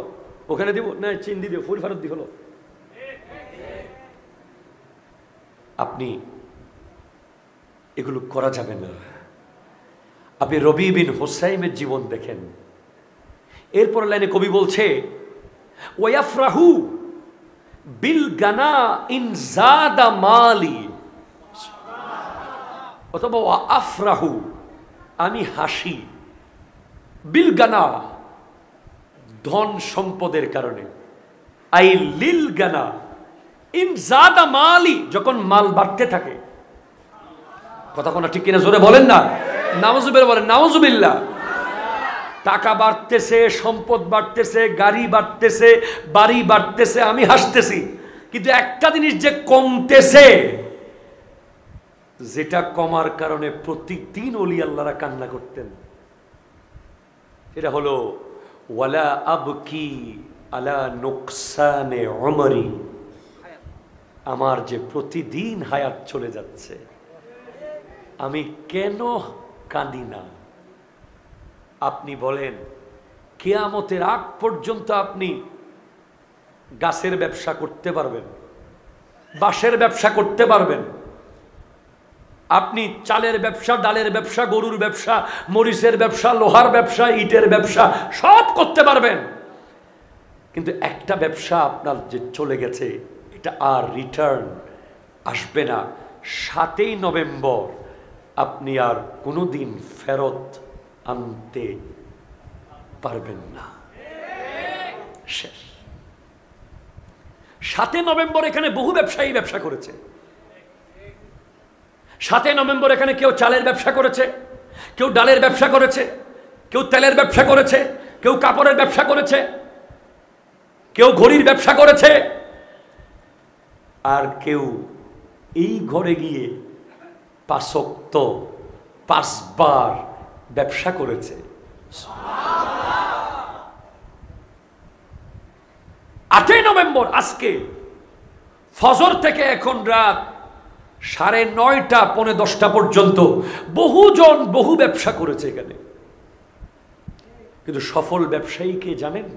ওখানে দিব না চিন্দি দিব, ফুল ফেরত দি হলো। আপনি এগুলো করা যাবে না। আপনি রবি বিন হুসাইমের জীবন দেখেন। এরপর লাইনে কবি বলছে ওয়াফরাহু বিল গানা ইন জাদা মালি, অথবা আফরাহু আমি হাসি, বিল গানা ধন সম্পদের কারণে, আই লিল গানা ইন জাদা মালি যখন মাল বাড়তে থাকে। কথা কোনো ঠিক কিনা জোরে বলেন না। নাউজুবিল্লাহ বলেন নাউজুবিল্লাহ। টাকা বাড়তেছে, সম্পদ বাড়তেছে, গাড়ি বাড়তেছে, বাড়ি বাড়তেছে, আমি হাসতেছি, কিন্তু একটা জিনিস যে কমতেছে, যেটা কমার কারণে প্রতিদিন ওলি আল্লাহরা কান্না করতেন, এটা হলো ওয়ালা আবকি আলা নুকসানে উমরি, আমার যে প্রতিদিন হায়াত চলে যাচ্ছে আমি কেন কাঁদি না। আপনি বলেন কিয়ামতের আগ পর্যন্ত আপনি গাছের ব্যবসা করতে পারবেন, বাঁশের ব্যবসা করতে পারবেন, আপনি চালের ব্যবসা, ডালের ব্যবসা, গরুর ব্যবসা, মরিচের ব্যবসা, লোহার ব্যবসা, ইটের ব্যবসা সব করতে পারবেন, কিন্তু একটা ব্যবসা আপনার যে চলে গেছে এটা আর রিটার্ন আসবে না। 7ই নভেম্বর আপনি আর কোনোদিন ফেরত আনতে পারবেন না। শেষ। 7 নভেম্বর এখানে বহু ব্যবসায়ী ব্যবসা করেছে। 7 নভেম্বর এখানে কেউ চালের ব্যবসা করেছে, কেউ ডালের ব্যবসা করেছে, কেউ তেলের ব্যবসা করেছে, কেউ কাপড়ের ব্যবসা করেছে, কেউ ঘড়ির ব্যবসা করেছে, আর কেউ এই ঘরে গিয়ে 5 ওয়াক্ত 5 বার ব্যবসা করেছে। 8ই নভেম্বর আজকে ফজর থেকে এখন রাত 9:30 পৌনে 10টা পর্যন্ত বহুজন বহু ব্যবসা করেছে এখানে, কিন্তু সফল ব্যবসায়ীকে জানেন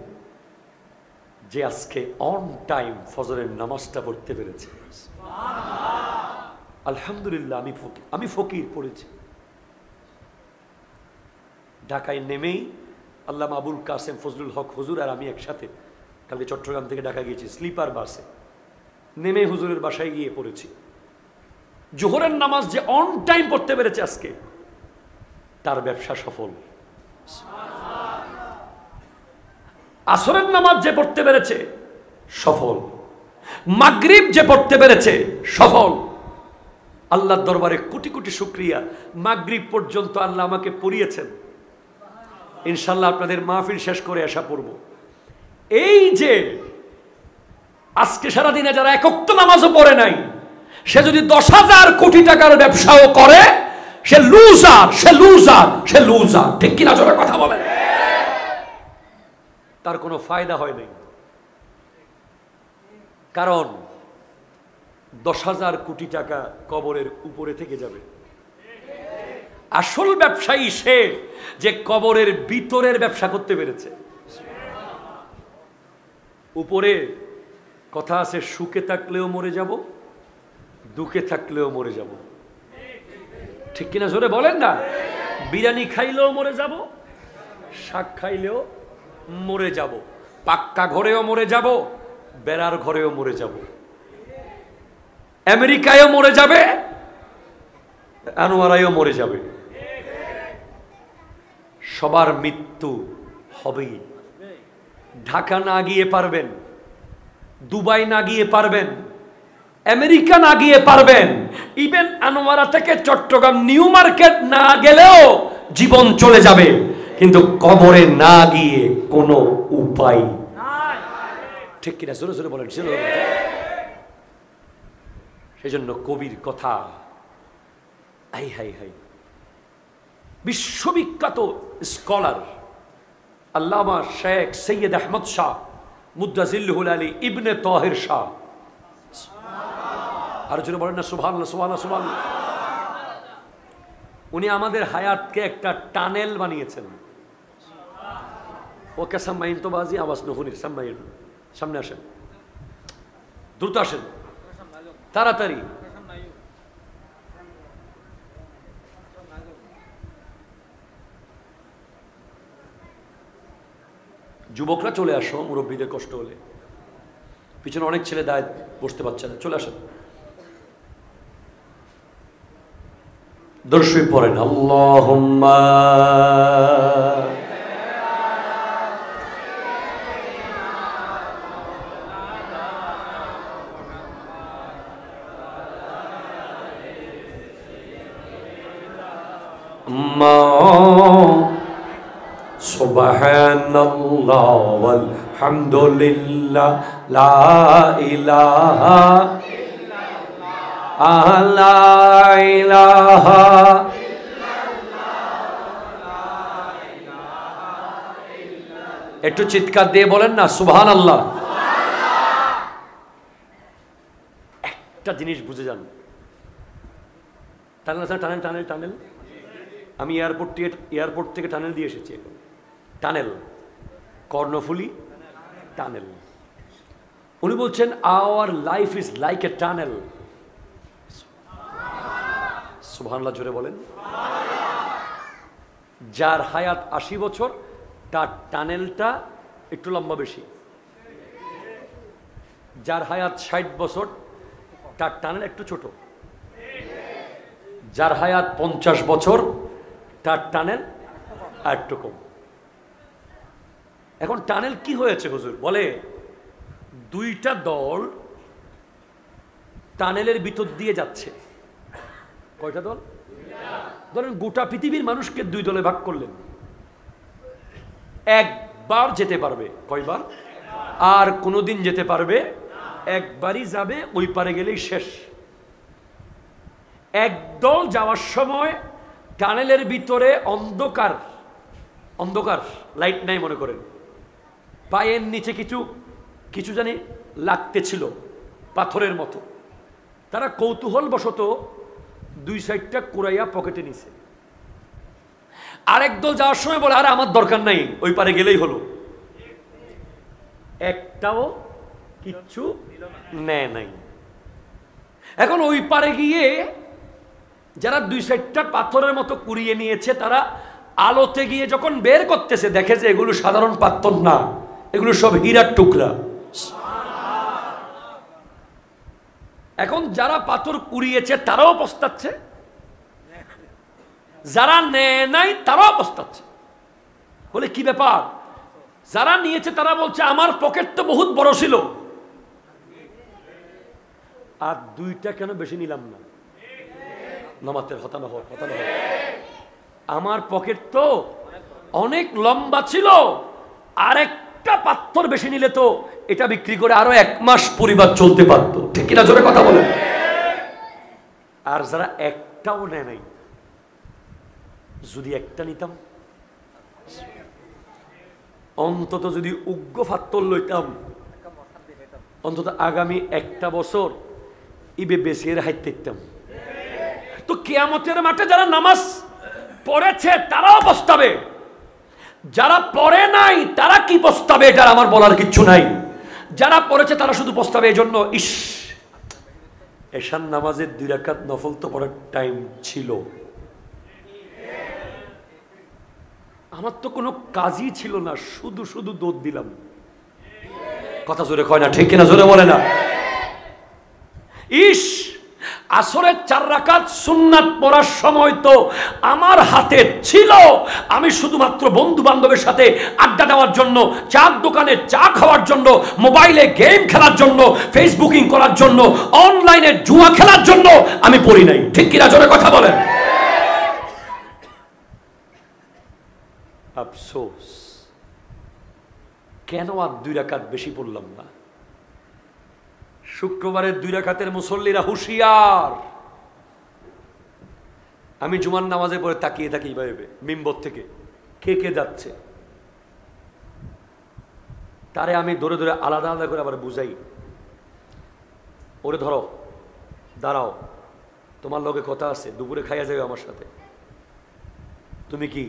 যে আজকে অন টাইম ফজরের নামাজটা পড়তে পেরেছে। আলহামদুলিল্লাহ। আমি ফকির পড়েছি। ঢাকায় নেমেই আল্লামা আবুল কাসেম ফজলুল হক হুজুর আর আমি একসাথে কালকে চট্টগ্রাম থেকে ঢাকা গিয়েছি স্লিপার বাসে, নেমে হুজুরের বাসায় গিয়ে পড়েছি। জোহরের নামাজ যে অন টাইম পড়তে পেরেছে আজকে, তার ব্যবসা সফল। আসরের নামাজ যে পড়তে পেরেছে সফল, মাগরিব যে পড়তে পেরেছে সফল। আল্লাহর দরবারে কোটি কোটি শুকরিয়া, মাগরিব পর্যন্ত আল্লাহ আমাকে পড়িয়েছেন। ইনশাল্লাহ আপনাদের মাহফিল শেষ করে আসা পড়ব। এই যে আজকে সারাদিনে যারা এক ওয়াক্ত নামাজও পড়ে নাই, সে যদি 10,000 কোটি টাকার ব্যবসাও করে, সে লুজার, সে লুজার, সে লুজার। ঠিক কিনা জোরে কথা বলেন। তার কোনো ফায়দা হয় নাই, কারণ 10,000 কোটি টাকা কবরের উপরে থেকে যাবে। আসল ব্যবসায়ী সে যে কবরের ভিতরের ব্যবসা করতে পেরেছে। উপরে কথা আছে, সুখে থাকলেও মরে যাব, দুঃখে থাকলেও মরে যাব। ঠিক কিনা জোরে বলেন না। বিরিয়ানি খাইলেও মরে যাব, শাক খাইলেও মরে যাব, পাক্কা ঘরেও মরে যাব, বেড়ার ঘরেও মরে যাব, আমেরিকায়ও মরে যাবে, আনোয়ারায়ও মরে যাবে। সবার মৃত্যু হবেই। ঢাকা না গিয়ে পারবেন, দুবাই না গিয়ে পারবেন, আমেরিকা না গিয়ে পারবেন, ইভেন আনোয়ারা থেকে চট্টগ্রাম নিউ মার্কেট না গেলেও জীবন চলে যাবে, কিন্তু কবরে না গিয়ে কোনো উপায় নাই। ঠিক কিনা? জোরে জোরে বলেন। সেই জন্য কবির কথা, হাই হাই হাই, বিশ্ববিখ্যাত স্কলার আল্লামা শেখ সৈয়দ আহমদ শাহ মুদ্দাজিল্লুহুল আলী ইবনে তাহির শাহ, আর জন্য বলেন না সুবহানাল্লাহ, সুবহানাল্লাহ, সুবহানাল্লাহ। উনি আমাদের হায়াতকে একটা টানেল বানিয়েছেন। ওকে সাম্মাইন তো বাজি আওয়াজ নহুনির সাম্মাইন, সামনে আসেন, দ্রুত আসেন, তাড়াতাড়ি। যুবকরা চলে আসো, মুরব্বীদের কষ্ট হলে। পিছনে অনেক ছেলে দায় বসতে পারছে না, চলে আসেন। দর্শক পড়েন আল্লাহুম্মা সুবহানাল্লাহ ওয়াল হামদুলিল্লাহ লা ইলাহা ইল্লাল্লাহ লা ইলাহা ইল্লাল্লাহ। একটু চিৎকার দিয়ে বলেন না সুবহানাল্লাহ। একটা জিনিস বুঝে যান, টানেল টানেল টানেল টানেল। আমি এয়ারপোর্ট থেকে টানেল দিয়ে এসেছি। Tunnel, Karnaphuli tunnel. উনি বলছেন our life is like a tunnel. সুবহানাল্লাহ জোরে বলেন। যার হায়াত 80 বছর, তার টানেলটা একটু লম্বা বেশি। যার হায়াত 60 বছর, তার টানেল একটু ছোট। যার হায়াত 50 বছর, তার টানেল আর একটু কম। এখন টানেল কি হয়েছে হুজুর? বলে দুইটা দল টানেলের ভিতর দিয়ে যাচ্ছে। কয়টা দল? ধরেন গোটা পৃথিবীর মানুষকে দুই দলে ভাগ করলেন, একবার যেতে পারবে। কয়বার? আর কোনোদিন যেতে পারবে? একবারই যাবে, ওই পারে গেলেই শেষ। একদল যাওয়ার সময় টানেলের ভিতরে অন্ধকার, অন্ধকার, লাইট নাই মনে করেন, পায়ের নিচে কিছু কিছু জানি লাগতেছিল পাথরের মতো। তারা কৌতূহল বশত দুই সাইডটা কুড়াইয়া পকেটে নিছে। আরেক দল যাওয়ার সময় বলে আরে আমার দরকার নাই, ওই পারে গেলেই হলো। একটাও কিচ্ছু নেয় নাই। এখন ওই পারে গিয়ে যারা দুই সাইডটা পাথরের মতো কুড়িয়ে নিয়েছে, তারা আলোতে গিয়ে যখন বের করতেছে, দেখে যে এগুলো সাধারণ পাথর না, এগুলো সব হীরার টুকরা। এখন যারা পাথর কুড়িয়েছে তারাও পস্তাচ্ছে, যারা নেয় নাই তারাও পস্তাচ্ছে। বলে কি ব্যাপার? যারা নিয়েছে তারা বলছে আমার পকেট তো বহুত বড় ছিল, আর দুইটা কেন বেশি নিলাম না? নামাতের হতানো হোক, হতানো হোক। আমার পকেট তো অনেক লম্বা ছিল, আরেকটা পাথর বেশি নিলে তো এটা বিক্রি করে আরো 1 মাস পরিবার চলতে পারতো। ঠিক কিনা? জোরে কথা বলেন। আর যারা একটাও নেয় নাই, যদি একটা নিতাম, অন্তত যদি উগ্র পাথর লইতাম, অন্তত আগামী 1টা বছর ইবে বেশির হাইতে দিতাম। তো কিয়ামতের মাঠে যারা নামাজ পড়েছে তারাও পস্তাবে, যারা পড়ে নাই তারা কি পস্তাবে এটা আমার বলার কিচ্ছু নাই। যারা পড়েছে তারা শুধু পস্তাবে। এই জন্য ইস, এশার নামাজের 2 রাকাত নফল তো পড়ার টাইম ছিল, আমার তো কোনো কাজই ছিল না, শুধু শুধু দৌড় দিলাম। কথা জোরে কয় না, ঠিক কিনা জোরে বলে না। ইস, আসরের 4 রাকাত সুন্নাত পড়ার সময় তো আমার হাতে ছিল, আমি শুধুমাত্র বন্ধু বান্ধবের সাথে আড্ডা দেওয়ার জন্য, চার দোকানে চা খাওয়ার জন্য, মোবাইলে গেম খেলার জন্য, ফেসবুকিং করার জন্য, অনলাইনে জুয়া খেলার জন্য আমি পড়ি নাই। ঠিক কিনা জোরে কথা বলেন। আফসোস, কেন আর 2 রাকাত বেশি পড়লাম না? শুক্রবারের 2 রাকাতের মুসল্লিরা হুঁশিয়ার। আমি জুমার নামাজে পড়ে তাকিয়ে থাকি এইভাবে মিম্বর থেকে কে কে যাচ্ছে, তারে আমি ধরে ধরে আলাদা আলাদা করে আবার বুঝাই, ওরে ধরো, দাঁড়াও, তোমার লগে কথা আছে, দুপুরে খাইয়া যাবে আমার সাথে। তুমি কি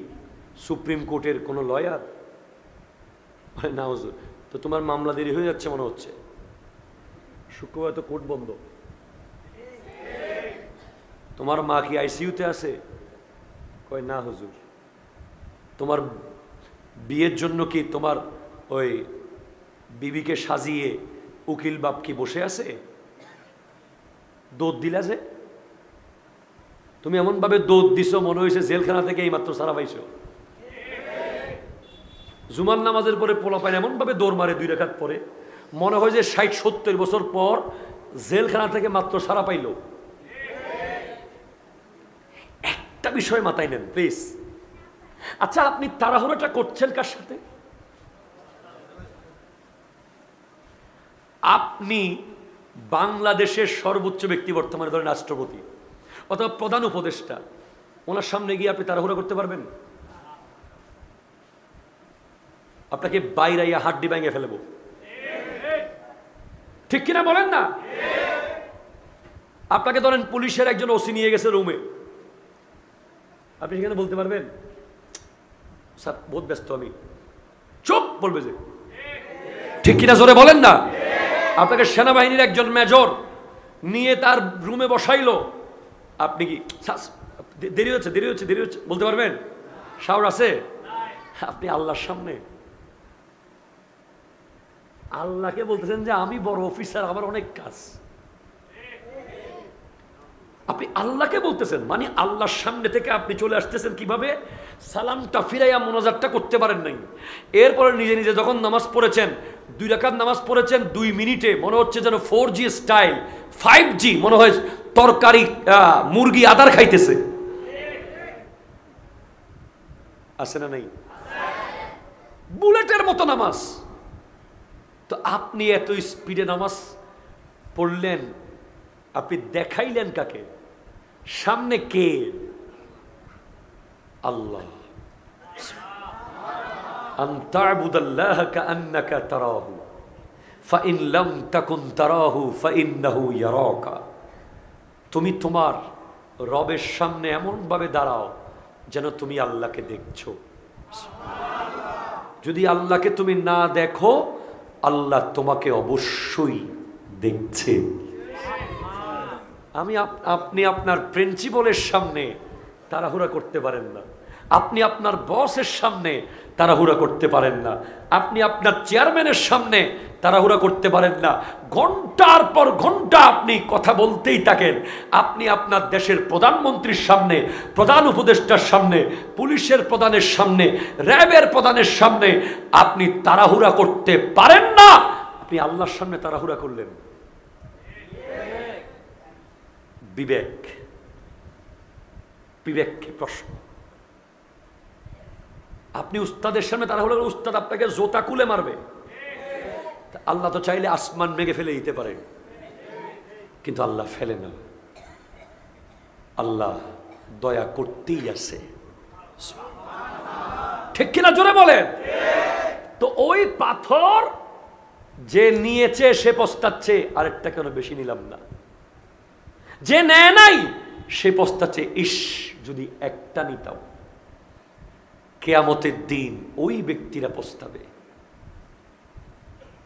সুপ্রিম কোর্টের কোনো লয়ার? না হুজুর, তো তোমার মামলা দেরি হয়ে যাচ্ছে মনে হচ্ছে, শুক্রবার তো কোর্ট বন্ধ। তোমার মা কি আইসিইউতে আছে? কয় না হুজুর। তোমার বিয়ের জন্য কি তোমার ওই বিবিকে সাজিয়ে উকিল বাপ কি বসে আছে? দৌড় দিলা যে, তুমি এমন ভাবে দৌড় দিছো মনে হয়েছে জেলখানা থেকে এইমাত্র সারা পাইছো। জুমার নামাজের পরে পোলাপাইন এমন ভাবে দৌড় মারে 2 রাকাত পরে, মনে হয় যে 60-70 বছর পর জেলখানা থেকে মাত্র সারা পাইল। একটা বিষয় মাথায় নেন প্লিজ। আচ্ছা, আপনি তাড়াহুড়োটা করছেন কার সাথে? আপনি বাংলাদেশের সর্বোচ্চ ব্যক্তি, বর্তমানে ধরেন রাষ্ট্রপতি অথবা প্রধান উপদেষ্টা, ওনার সামনে গিয়ে আপনি তাড়াহুড়া করতে পারবেন? আপনাকে বাইরাইয়া হাড্ডি ভেঙে ফেলবো, ঠিক কিনা বলেন না? আপনাকে ধরেন পুলিশের একজন ওসি নিয়ে গেছে রুমে, আপনি সেখানে বলতে পারবেন স্যার বহুত ব্যস্ত আমি? চুপ বলবে যে, ঠিক কিনা জোরে বলেন না। আপনাকে সেনাবাহিনীর একজন মেজর নিয়ে তার রুমে বসাইলো, আপনি কি দেরি হচ্ছে দেরি হচ্ছে দেরি হচ্ছে বলতে পারবেন? সাহস আছে? আপনি আল্লাহর সামনে আল্লাহকে বলতেছেন যে আমি বড় অফিসার, আমার অনেক কাজ। আপনি আল্লাহকে বলতেছেন, মানে আল্লাহর সামনে থেকে আপনি চলে আসতেছেন কিভাবে? সালামটা ফিরাইয়া মোনাজাতটা করতে পারেন নাই। এরপরে নিজে নিজে যখন নামাজ পড়েছেন, 2 রাকাত নামাজ পড়েছেন 2 মিনিটে, মনে হচ্ছে যেন 4G স্টাইল, 5G, মনে হয় তরকারি মুরগি আদার খাইতেছে। আছে না নাই? বুলেটের মতো নামাজ। তো আপনি এত স্পিডে নামাজ পড়লেন, আপনি দেখাইলেন কাকে? সামনে কে? আল্লাহ। আন তা'বুদাল্লাহা কাআন্নাকা তারাহু ফাইন লাম তাকুন তারাহু ফাইন্নাহু ইয়ারাকা। তুমি তোমার রবের সামনে এমন ভাবে দাঁড়াও যেন তুমি আল্লাহকে দেখছো। যদি আল্লাহকে তুমি না দেখো, আল্লাহ তোমাকে অবশ্যই দেখছে। আপনি আপনার প্রিন্সিপালের সামনে তাড়াহুড়া করতে পারেন না, আপনি আপনার বসের সামনে তাড়াহুড়া করতে পারেন না, আপনি আপনার চেয়ারম্যানের সামনে তাড়াহুড়া করতে পারেন না। ঘন্টার পর ঘন্টা আপনি কথা বলতেই থাকেন। আপনি আপনার দেশের প্রধানমন্ত্রীর সামনে, প্রধান উপদেষ্টার সামনে, পুলিশের প্রধানের সামনে, র্যাবের প্রধানের সামনে আপনি তাড়াহুড়া করতে পারেন না। আপনি আল্লাহর সামনে তাড়াহুড়া করলেন। বিবেক, বিবেককে প্রশ্ন। আপনি উস্তাদের সামনে তাড়াহুড়া করলে উস্তাদ আপনাকে জোতা কুলে মারবে। আল্লাহ তো চাইলে আসমান মেঘে ফেলে দিতে পারেন, কিন্তু আল্লাহ ফেলে না। আল্লাহ দয়া করতেই আছে, ঠিক কিনা জোরে বলেন। তো ওই পাথর যে নিয়েছে সে পস্তাচ্ছে, আরেকটা কেন বেশি নিলাম না। যে নেয় নাই সে পস্তাচ্ছে, ইস যদি একটা নিতাম। কিয়ামতের দিন ওই ব্যক্তিরা পস্তাবে।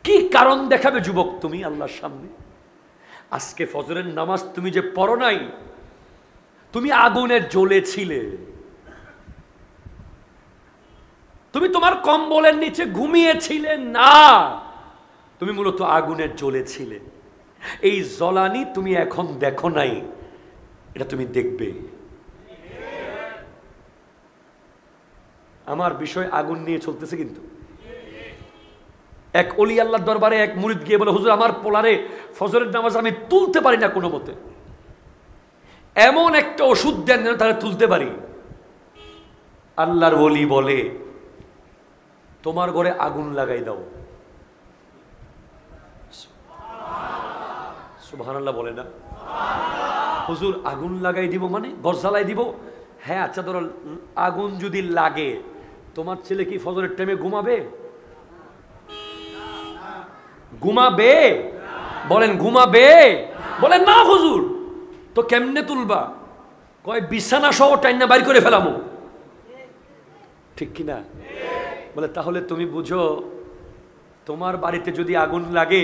কি কারণ দেখাবে যুবক তুমি আল্লাহর সামনে? আজকে ফজরের নামাজ তুমি যে পড়ো নাই, তুমি আগুনে জ্বলেছিলে। তুমি তোমার কম্বলের নিচে ঘুমিয়েছিলে না, তুমি মূলত আগুনে জ্বলেছিলে। এই জ্বলানি তুমি এখন দেখো নাই, এটা তুমি দেখবে। আমার বিষয় আগুন নিয়ে চলতেছে। কিন্তু এক ওলি আল্লাহর দরবারে এক মুরিদ গিয়ে বলে, হুজুর আমার পোলারে ফজরের নামাজ আমি তুলতে পারি না কোনো মতে, এমন একটা ওষুধ দেন যেন তারা তুলতে পারি। আল্লাহর ওলি বলে, তোমার ঘরে আগুন লাগাই দাও। সুবহানাল্লাহ বলে না? হুজুর আগুন লাগাই দিব মানে ঘর জ্বালাই দিব? হ্যাঁ আচ্ছা, ধরো আগুন যদি লাগে, তোমার ছেলে কি ফজরের টাইমে ঘুমাবে? ঘুমাবে? বলেন ঘুমাবে? বলেন না হুজুর। তো কেমনে তুলবা? কয় বিছানা সহ টাইনা বাইর করে ফেলামো। ঠিক কিনা? বলে তাহলে তুমি বুঝো, তোমার বাড়িতে যদি আগুন লাগে,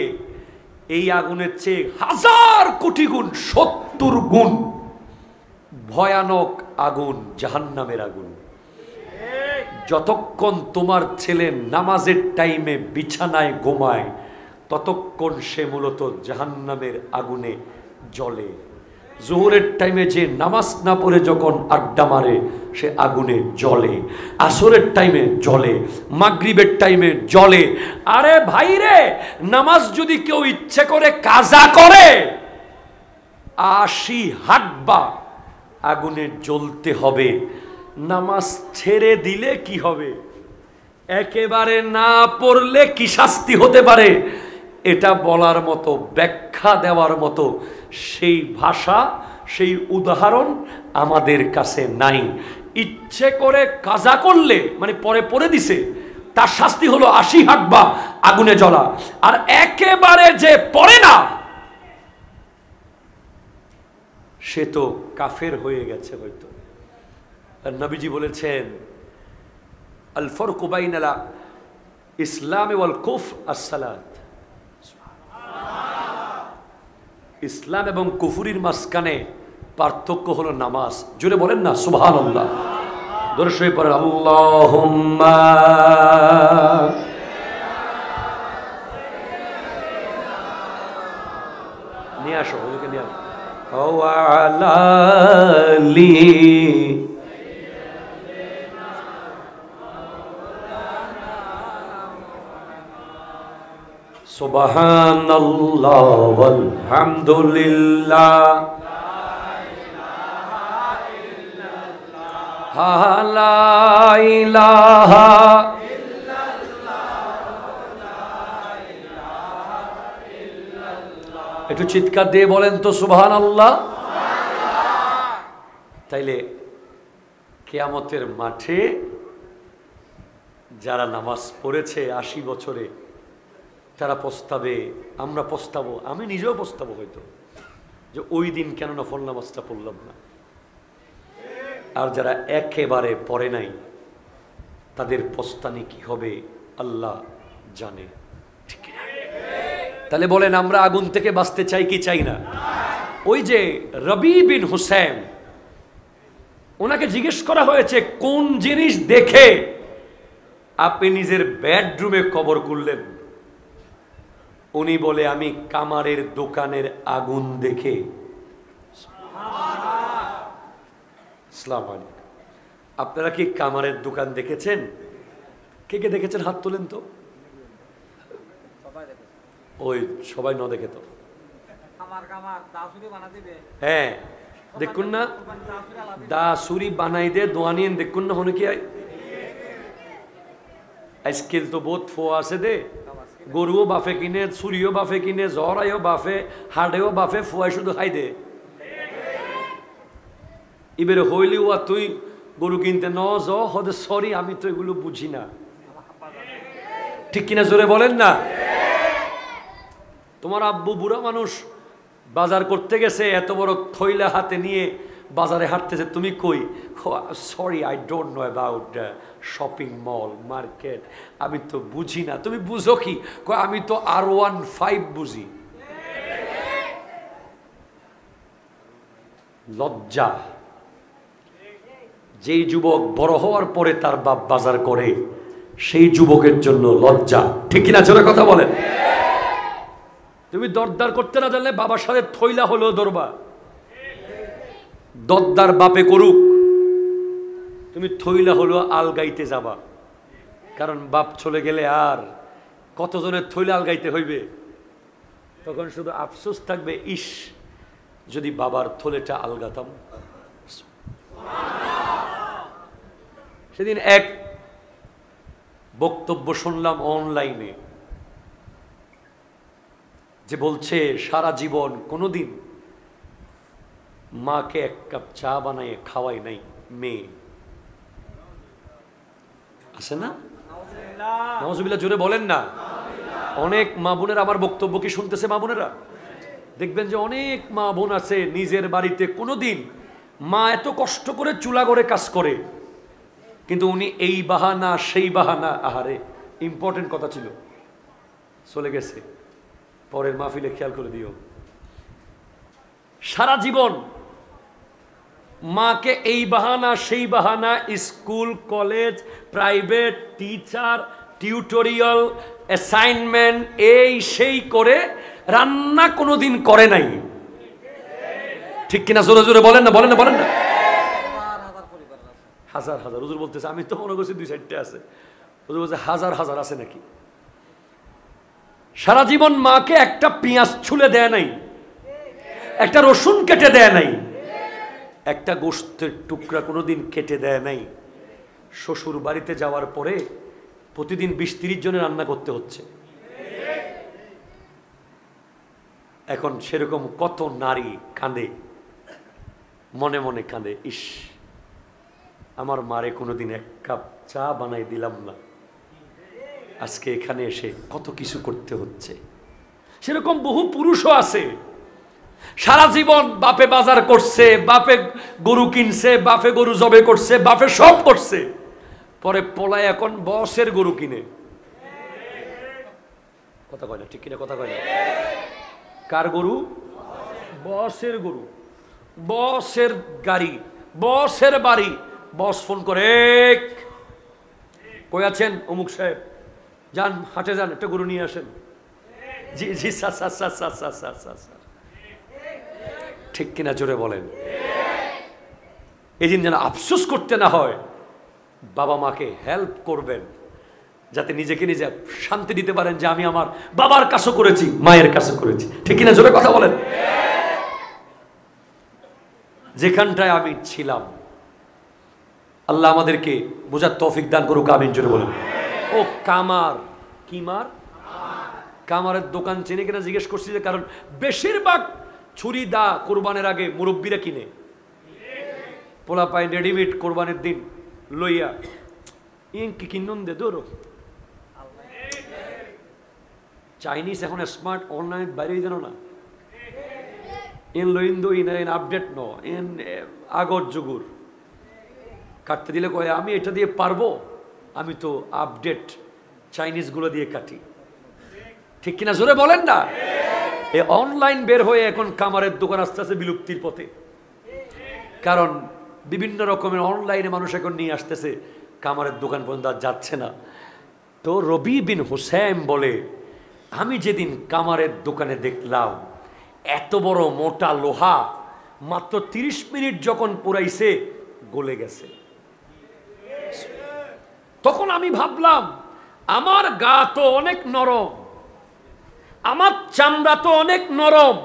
এই আগুনের চেয়ে 1000 কোটি গুণ, 70 গুণ ভয়ানক আগুন জাহান্নামের আগুন। যতক্ষণ তোমার ছেলে নামাজের টাইমে বিছানায় ঘুমায়, ততক্ষণ সে মূলত জাহান্নামের আগুনে জ্বলে। জোহরের টাইমে যে নামাজ না পড়ে যখন আড্ডা মারে, সে আগুনে জ্বলে। আসরের টাইমে জ্বলে, মাগরিবের টাইমে জ্বলে। আরে ভাই রে, নামাজ যদি কেউ ইচ্ছে করে কাজা করে, 80 হাতবা আগুনে জ্বলতে হবে। নামাজ ছেড়ে দিলে কি হবে, একেবারে না পড়লে কি শাস্তি হতে পারে, এটা বলার মতো, ব্যাখ্যা দেওয়ার মতো সেই ভাষা, সেই উদাহরণ আমাদের কাছে নাই। ইচ্ছে করে কাজা করলে মানে পরে পড়ে দিছে, তার শাস্তি হলো 80 হাতবা আগুনে জ্বলা। আর একেবারে যে পড়ে না, সে তো কাফের হয়ে গেছে হয়তো। আর নবীজি বলেছেন, আল ফারকু বাইনাল ইসলাম ওয়াল কুফর আস-সালাত। ইসলাম এবং কুফরির মাঝখানে পার্থক্য হলো নামাজ। জোরে বলেন না সুবহানাল্লাহ। দরুদ পড়েন আল্লাহুম্মা নিয়ে আসো, হুজুরকে নিয়ে আসো। ওয়া আলা আলি সুবহানাল্লাহ ওয়ালহামদুলিল্লাহ লা ইলাহা ইল্লাল্লাহ। একটু চিৎকার দিয়ে বলেন তো সুবহানাল্লাহ। তাইলে কিয়ামতের মাঠে যারা নামাজ পড়েছে 80 বছরে, তারা পস্তাবে, আমরা পস্তাবো, আমি নিজেও পস্তাবো হয়তো, যে ওই দিন কেন নফল নামাজটা পড়লাম না। আর যারা একেবারে পড়ে নাই, তাদের পস্তানি কি হবে আল্লাহ জানে। ঠিক না? তাহলে বলেন, আমরা আগুন থেকে বাঁচতে চাই কি চাই না? ওই যে রবি বিন হুসাইন, ওনাকে জিজ্ঞেস করা হয়েছে, কোন জিনিস দেখে আপনি নিজের বেডরুমে কবর করলেন? উনি বলে, আমি কামারের দোকানের আগুন দেখে। আসসালামু আলাইকুম। আপনারা কি কামারের দোকান দেখেছেন? কে কে দেখেছেন হাত তোলেন তো। ওই সবাই ন দেখে তো। হ্যাঁ দেখুন না, দা সুরি বানাই দে দোয়ানিয়েন দেখুন না, হনে কি আজকাল তো বহুত ফো আছে দে, গরুও বাফে কিনে, ছুরিও বাফে কিনে, জরাইও বাফে, হাড়েও বাফে, ফুয়াই শুধু খাই দে। এবারে হইলি ও তুই গরু কিনতে ন য হদে, সরি আমি তো এগুলো বুঝি না। ঠিক কিনা জোরে বলেন না। তোমার আব্বু বুড়া মানুষ বাজার করতে গেছে, এত বড় থইলা হাতে নিয়ে বাজারে হাঁটতেছে, তুমি কই? Sorry I don't know about shopping mall market, আমি তো বুঝি না। তুমি বুঝো কি? আমি তো R15 বুঝি। লজ্জা। যেই যুবক বড় হওয়ার পরে তার বাপ বাজার করে, সেই যুবকের জন্য লজ্জা। ঠিক কিনা জোরে কথা বলেন? তুমি দরদার করতে না জানলে বাবার সাথে থইলা হলেও দরবা, দরদার বাপে করুক, তুমি থইলা হলেও আলগাইতে যাবা। কারণ বাপ চলে গেলে আর কতজনের থইলা আলগাইতে হইবে। তখন শুধু আফসোস থাকবে, ইস যদি বাবার থলেটা আলগাতাম। সেদিন এক বক্তব্য শুনলাম অনলাইনে, যে বলছে সারা জীবন কোনোদিন মাকে এক কাপ চা বানায় খাওয়াই নাই মেয়ে। আছে না? নাউজুবিল্লাহ, জোরে বলেন না। অনেক মা বোনেরা আমার বক্তব্য কি শুনতেছে? মা বোনেরা দেখবেন যে অনেক মা বোন আছে নিজের বাড়িতে কোনোদিন মা এত কষ্ট করে চুলা করে কাজ করে, কিন্তু উনি এই বাহানা সেই বাহানা, আহারে ইম্পর্টেন্ট কথা ছিল চলে গেছে, পরের মাহফিলে খেয়াল করে দিও। সারা জীবন মাকে এই বাহানা সেই বাহানা, school college private teacher tutorial assignment এই সেই করে রান্না কোনোদিন করে নাই। ঠিক কিনা জোরে জোরে বলেন না, বলেন না, বলেন না। হাজার হাজার, হুজুর বলতেছে, আমি তো মনে করছি 2-4টা আছে, হুজুর বলছে হাজার হাজার আছে নাকি। সারা জীবন মাকে একটা পেঁয়াজ ছুলে দেয় নাই, একটা রসুন কেটে দেয় নাই, একটা গোশতের টুকরা কোনোদিন কেটে দেয় নাই। শ্বশুর বাড়িতে যাওয়ার পরে প্রতিদিন 20-30 জনের রান্না করতে হচ্ছে। এখন সেরকম কত নারী কাঁদে, মনে মনে কাঁদে, ইস আমার মারে কোনোদিন এক কাপ চা বানাই দিলাম না, আজকে এখানে এসে কত কিছু করতে হচ্ছে। সেরকম বহু পুরুষও আছে সারা জীবন বাপে বাজার করছে, বাপে গরু কিনছে, বাপে গরু জবে করছে, বাপে সব করছে, পরে পোলায় এখন বসের গরু কিনে। কথা কয় না, ঠিক কিনা কথা কয় না? কার গরু? বসের গরু, বসের গাড়ি, বসের বাড়ি। বস ফোন করে, কই আছেন অমুক সাহেব, যান হাটে যান, একটা গরু নিয়ে আসেন। জি জি sir sir sir sir sir sir sir sir. ঠিক কিনা জোরে বলেন? এই দিন যেন আফসোস করতে না হয়, বাবা মাকে হেল্প করবেন যাতে নিজেকে নিজে শান্তি দিতে পারেন যে আমি আমার বাবার কাছে করেছি, মায়ের কাছে করেছি। ঠিক কিনা জোরে কথা বলেন? যেখানটায় আমি ছিলাম আল্লাহ আমাদেরকে বোঝার তৌফিক দান করুক, আমিন জোরে বলেন। ও কামার, কি মার? কামারের দোকান চেনে কিনা জিজ্ঞেস করছি, যে কারণ বেশিরভাগ ছুরি দা কোরবানের আগে মুরব্বীরা কিনে, পোলা পায় রেডিমেড কোরবানের দিন লইয়া ইনকি কিনুন দে দৌড়ো। চাইনিজ এখন স্মার্ট অনলাইন বাইরে যেন না, ইন লইন দো ইন আপডেট ন ইন আগর যুগুর কাটতে দিলে কয় আমি এটা দিয়ে পারবো, আমি তো আপডেট চাইনিজগুলো দিয়ে কাটি। ঠিক কিনা জোরে বলেন না? এই অনলাইন বের হয়ে এখন কামারের দোকান আস্তে আস্তে বিলুপ্তির পথে, কারণ বিভিন্ন রকমের অনলাইনে মানুষ এখন নিয়ে আসতেছে, কামারের দোকান পর্যন্ত আর যাচ্ছে না। তো রবি বিন হুসাইম বলে, আমি যেদিন কামারের দোকানে দেখলাম এত বড় মোটা লোহা মাত্র 30 মিনিট যখন পুরাইছে গলে গেছে, তখন আমি ভাবলাম আমার গা তো অনেক নরম, আমার চামড়া তো অনেক নরম,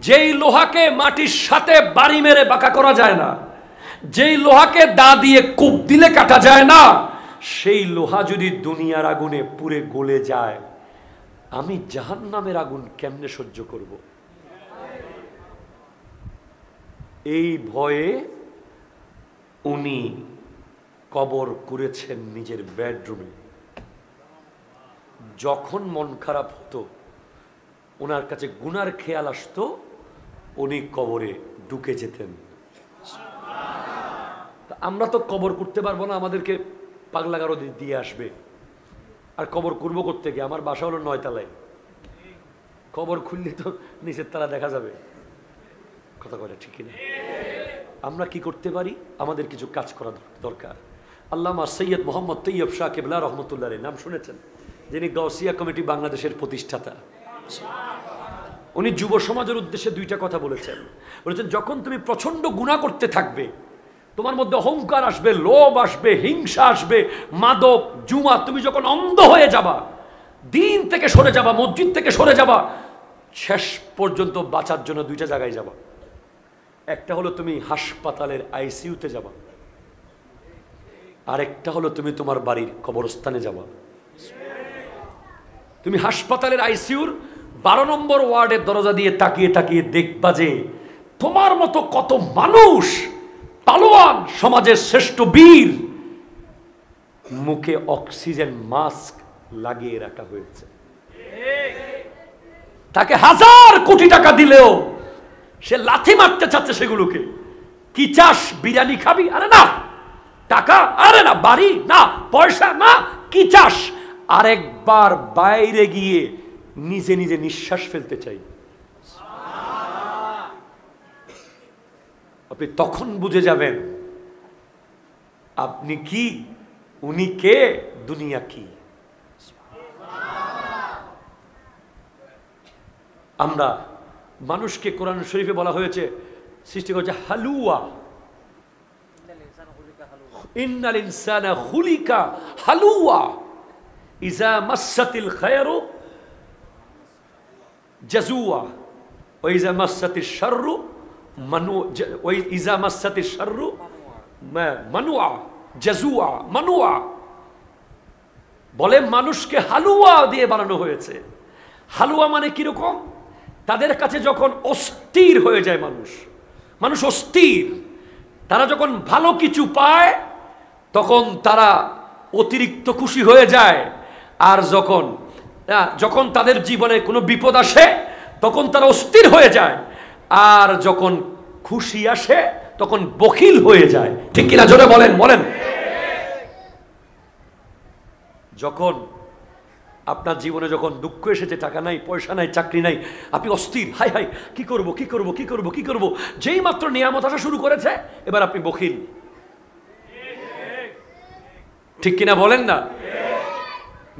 যেই লোহাকে মাটির সাথে বাড়ি মেরে বাঁকা করা যায় না, যেই লোহাকে দা দিয়ে কূপ দিলে কাটা যায় না, সেই লোহা যদি দুনিয়ার আগুনে পুড়ে গলে যায়, আমি জাহান্নামের আগুন কেমনে সহ্য করব? এই ভয়ে উনি কবর করেছেন নিজের বেডরুমে। যখন মন খারাপ হতো, ওনার কাছে গুনার খেয়াল আসতো, উনি কবরে ঢুকে যেতেন। আমরা তো কবর করতে পারবো না, আমাদেরকে পাগলা গারো দিয়ে আসবে। আর কবর করবো করতে গিয়ে, আমার বাসা হলো 9 তলায়, কবর খুললে তো নিচের তলা দেখা যাবে। কথা বলে ঠিক না? আমরা কি করতে পারি? আমাদের কিছু কাজ করা দরকার। আল্লামা সৈয়দ মোহাম্মদ তৈয়ব শাহ কেবলা রহমতুল্লাহ নাম শুনেছেন, যিনি গাউসিয়া কমিটি বাংলাদেশের প্রতিষ্ঠাতা। উনি যুব সমাজের উদ্দেশ্যে দুইটা কথা বলেছেন। যখন তুমি প্রচন্ড গুনাহ করতে থাকবে, তোমার মধ্যে অহংকার আসবে, লোভ আসবে, হিংসা আসবে, মাদক, জুয়া, তুমি যখন অন্ধ হয়ে যাবা, দিন থেকে সরে যাবা, মসজিদ থেকে সরে যাবা, শেষ পর্যন্ত বাঁচার জন্য দুইটা জায়গায় যাবা। একটা হলো তুমি হাসপাতালের আইসিইউতে যাবা, আরেকটা হলো তুমি তোমার বাড়ির কবরস্থানে যাবা। তুমি হাসপাতালের আইসিইউর 12 নম্বর ওয়ার্ডের দরজা দিয়ে তাকিয়ে তাকিয়ে দেখবা যে তোমার মতো কত মানুষ, পালোয়ান, সমাজের শ্রেষ্ঠ বীর, মুখে অক্সিজেন মাস্ক লাগিয়ে রাখা হয়েছে। তাকে 1000 কোটি টাকা দিলেও সে লাথি মারতে চাচ্ছে সেগুলোকে। কি চাস? বিরিয়ানি খাবি? আরে না। টাকা? আরে না। বাড়ি? না। পয়সা? না। কি চাস? আরেকবার বাইরে গিয়ে নিজে নিজে নিঃশ্বাস ফেলতে চাই। আপনি তখন বুঝে যাবেন আপনি কি, উনি কে, দুনিয়া কি। আমরা মানুষকে কোরআন শরীফে বলা হয়েছে, সৃষ্টি করেছে হালুয়া। ইন্নাল ইনসানা খুলিকা হালুয়া ইজা মাসসাতিল খায়রু জাজুয়া ওয়া ইজা মাসসাতিশ শাররু ওয়া ইজা মাসসাতিশ শাররু মানুয়া জাজুয়া মানুয়া। বলে মানুষকে হালুয়া দিয়ে বানানো হয়েছে। হালুয়া মানে কিরকম? তাদের কাছে যখন অস্থির হয়ে যায় মানুষ অস্থির, তারা যখন ভালো কিছু পায় তখন তারা অতিরিক্ত খুশি হয়ে যায়, আর যখন তাদের জীবনে কোনো বিপদ আসে তখন তারা অস্থির হয়ে যায়, আর যখন খুশি আসে তখন বখিল হয়ে যায়। ঠিক কিনা? জোরে বলেন বলেন। যখন আপনার জীবনে যখন দুঃখ এসেছে, টাকা নাই, পয়সা নাই, চাকরি নাই, আপনি অস্থির, হাই হাই কি করব কি করব কি করব কি করব। যেই মাত্র নিয়ামত আসা শুরু করেছে এবার আপনি বখিল। ঠিক কিনা বলেন না?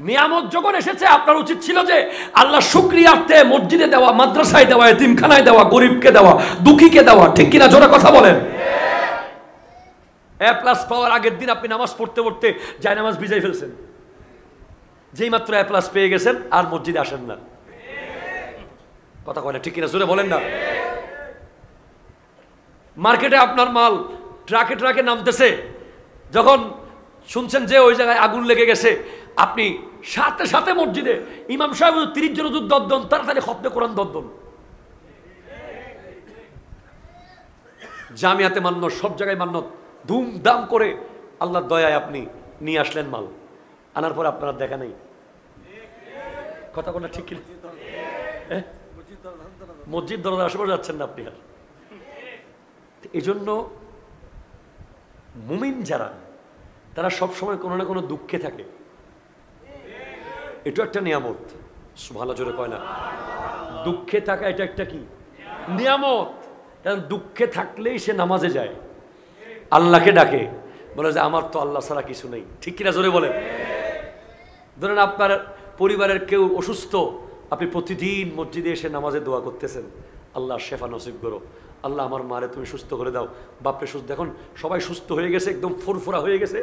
নিয়ামত যখন এসেছে আপনার উচিত ছিল যে আল্লাহ শুকরিয়ার্থে মসজিদে দেওয়া, মাদ্রাসায় দেওয়া, এতিমখানায় দেওয়া, গরিবকে দেওয়া, দুঃখীকে দেওয়া। ঠিক কিনা? জোরে কথা বলেন। এ প্লাস পাওয়ার আগের দিন আপনি নামাজ পড়তে পড়তে জায়নামাজ ভিজাই ফেলছেন, যেই মাত্র এ প্লাস পেয়ে গেছেন আর মসজিদে আসেন না। কথা কয় না? ঠিক কিনা? জোরে বলেন না। মার্কেটে আপনার মাল ট্রাকে ট্রাকে নামতেছে, যখন শুনছেন যে ওই জায়গায় আগুন লেগে গেছে, আপনি সাথে সাথে মসজিদে ইমাম সাহেব 30 জন হুজুর দদ্দন, তাড়াতাড়ি খতমে কোরআন দদ্দন, জামিয়াতে মান্য, সব জায়গায় মান্য, ধুমধাম করে আল্লাহর দয়ায় আপনি নিয়ে আসলেন মাল, আনার পর আপনার দেখা নেই। কথা কোনটা ঠিক কিনা? মসজিদ দরজার আশেপাশে যাচ্ছেন না আপনি আর। এই জন্য মুমিন যারা, তারা সবসময় কোনো না কোনো দুঃখে থাকে। এটা একটা নিয়ামত। সুবহানাল্লাহ জোরে কয় না? দুঃখে থাকা এটা একটা কি নিয়ামত। কারণ দুঃখে থাকলেই সে নামাজে যায়, আল্লাহকে ডাকে, বলে যে আমার তো আল্লাহ ছাড়া কিছু নেই। ঠিক কিনা? জোরে বলেন। ধরেন আপনার পরিবারের কেউ অসুস্থ, আপনি প্রতিদিন মসজিদে এসে নামাজে দোয়া করতেছেন, আল্লাহ শেফা নসিব করো, আল্লাহ আমার মারে তুমি সুস্থ করে দাও, বাপরে সুস্থ। দেখুন সবাই সুস্থ হয়ে গেছে, একদম ফুরফুরা হয়ে গেছে,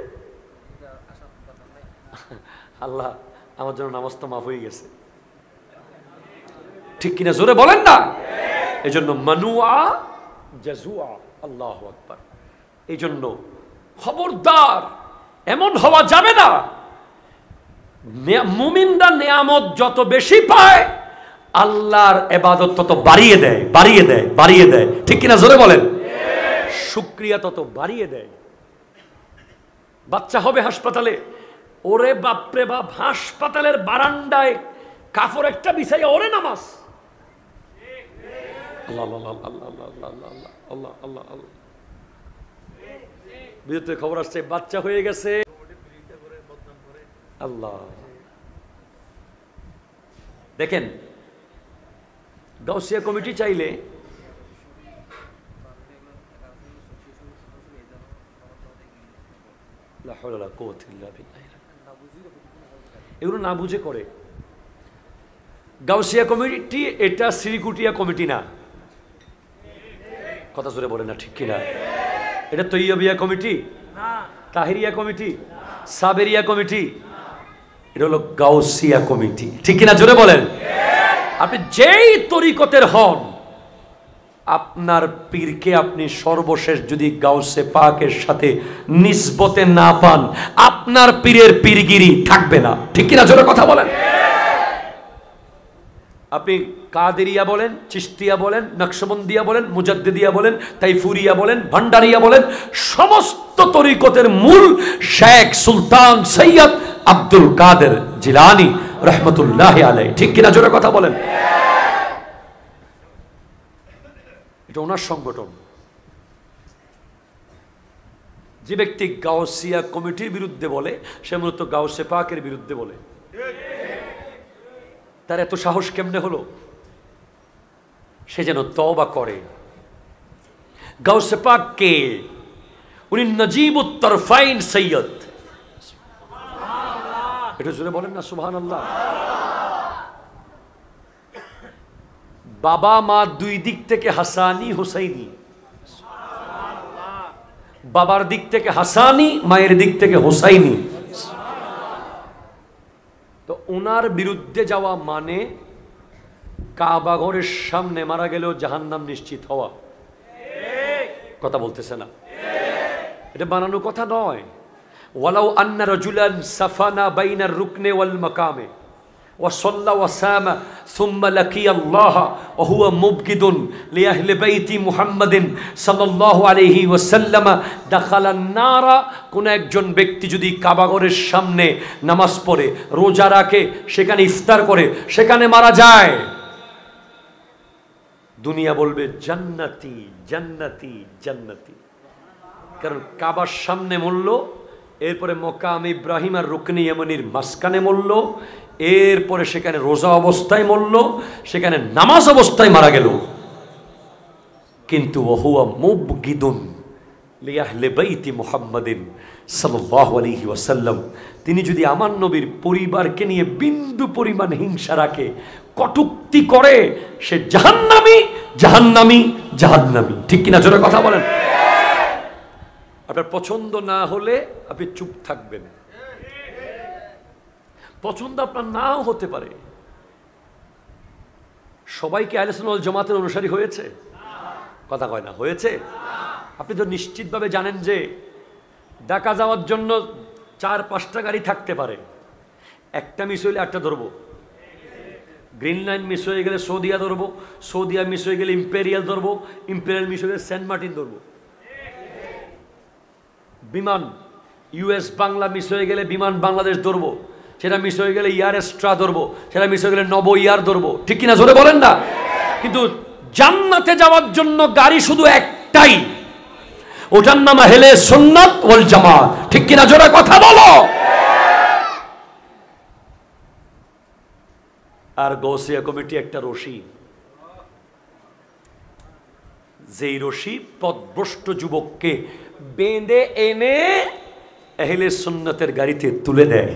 আল্লাহ আমার জন্য নামাজ তো মাফ হয়ে গেছে। ঠিক কিনা? জোরে বলেন না। এই জন্য মানুয়া জাজুয়া, আল্লাহু আকবার। এই জন্য খবরদার এমন হওয়া যাবে না। মুমিনরা নিয়ামত যত বেশি পায়, আল্লাহর ইবাদত তত বাড়িয়ে দেয়, বাড়িয়ে দেয়, বাড়িয়ে দেয়। ঠিক কিনা? জোরে বলেন। শুকরিয়া তত বাড়িয়ে দেয়। বাচ্চা হবে হাসপাতালে, ওরে বাপরে বাপ, হাসপাতালের বারান্দায় কাপড় একটা বিছাইয়া ওরে নামাজ। আল্লাহ আল্লাহ আল্লাহ আল্লাহ আল্লাহ আল্লাহ আল্লাহ আল্লাহ। বিদ্যুতে খবর আসছে বাচ্চা হয়ে গেছে। আল্লাহ দেখেন, গাউসিয়া কমিটি চাইলে লা হাওলা ওয়ালা কুওয়াতা ইল্লা বিল্লাহ। এগুলো না বুঝে করে। গাউসিয়া কমিটি এটা শ্রীকুটিয়া কমিটি না, কথা জোরে বলে না, ঠিক কিনা? এটা Tayyabia committee, Tahiria committee, Sabiria committee, এটা হলো গাউসিয়া কমিটি, ঠিক কিনা? জোরে বলেন। আপনি যেই তরিকতের হন, আপনার পীরকে আপনি সর্বশেষ যদি গাউসে পাকের সাথে নিসবতে না পান, আপনার পীরের পীরগিরি থাকবে না, ঠিক কিনা? জোরে কথা বলেন। আপনি কাদেরিয়া বলেন, চিশতিয়া বলেন, নকশবন্দিয়া বলেন, মুজাদ্দিদিয়া বলেন, তাইফুরিয়া বলেন, ভান্ডারিয়া বলেন, সমস্ত তরিকতের মূল শেখ সুলতান সৈয়দ আব্দুল কাদের জিলানী রহমতুল্লাহ আলাইহি, ঠিক কিনা? জোরে কথা বলেন। এটা ওনার সংগঠন। যে ব্যক্তি গাউসিয়া কমিটির বিরুদ্ধে বলে, সে মূলত গাউসে পাকের বিরুদ্ধে বলে। তার এত সাহস কেমনে হলো? সে যেন তওবা করে। গাউসে পাক কে? উনি নজিবুত তরফাইন সৈয়দ। এটা জোরে বলেন না সুবহানাল্লাহ। বাবা মা দুই দিক থেকে হাসানি হুসাইনি, বাবার দিক থেকে হাসানি, মায়ের দিক থেকে হুসাইনি। তো ওনার বিরুদ্ধে যাওয়া মানে কাবা ঘরের সামনে মারা গেলেও জাহান্নাম নিশ্চিত হওয়া। কথা বলতেছে না, এটা বানানো কথা নয়। ওয়ালাউ আন্না রাজুলান সাফানা বাইনার রুকনে ওয়াল মাকামে ওয়া সাল্লা ওয়া সামা সুম্মা লাকিয়া আল্লাহ ওয়া হুয়া মুবগিদুন লিআহলি বাইতি মুহাম্মাদিন সাল্লাল্লাহু আলাইহি ওয়াসাল্লাম দাখালান নারা। কোন একজন ব্যক্তি যদি কাবা ঘরের সামনে নামাজ পড়ে, রোজা রাখে, সেখানে ইফতার করে, সেখানে মারা যায়, দুনিয়া বলবে জান্নাতি জান্নাতি জান্নাতি। কারণ কাবার সামনে মরল, এরপরে মকাম ইব্রাহিম আর রুকনি ইয়ামানির মাঝখানে মরল, এরপরে সেখানে রোজা অবস্থায় মরল, সেখানে নামাজ অবস্থায় মারা গেল। কিন্তু ওহুয়া মুবগিদুন লিআহলি বাইতি মুহাম্মাদিন সাল্লাল্লাহু আলাইহি ওয়াসাল্লাম, তিনি যদি আমার নবীর পরিবারকে নিয়ে বিন্দু পরিমাণ হিংসা রাখে, কটূক্তি করে, সে জাহান্নামী জাহান্নামী জাহান্নামী, ঠিক কিনা? জোরে কথা বলেন। আপনার পছন্দ না হলে আপনি চুপ থাকবেন। পছন্দ আপনার নাও হতে পারে। সবাইকে আহলে সুন্নাত ওয়াল জামাতের অনুসারী হয়েছে? কথা কয় না, হয়েছে? আপনি তো নিশ্চিতভাবে জানেন যে ঢাকা যাওয়ার জন্য 4-5টা গাড়ি থাকতে পারে, একটা মিস হইলে একটা ধরবো। গ্রিন লাইন মিস হয়ে গেলে সৌদিয়া ধরবো, সৌদিয়া মিস হয়ে গেলে ইম্পেরিয়াল ধরবো, ইম্পেরিয়াল মিস হয়ে গেলে সেন্ট মার্টিন ধরবো। বিমান ইউএস বাংলা মিস হয়ে গেলে বিমান বাংলাদেশ ধরবো, সেটা মিস হয়ে গেলে ইয়ার এক্সট্রা ধরবো, সেটা মিস হয়ে গেলে নব ইয়ার ধরবো, ঠিক কিনা? জোরে বলেন না। কিন্তু জান্নাতে যাওয়ার জন্য গাড়ি শুধু একটাই, ওটার নাম আহলে সুন্নাত ওয়াল জামাত, ঠিক কিনা? জোরে কথা বলো। আর গাউসিয়া কমিটি একটা রশি, যেই রশি পথভ্রষ্ট যুবককে বেঁধে এনে আহলে সুন্নাতের গাড়িতে তুলে দেয়।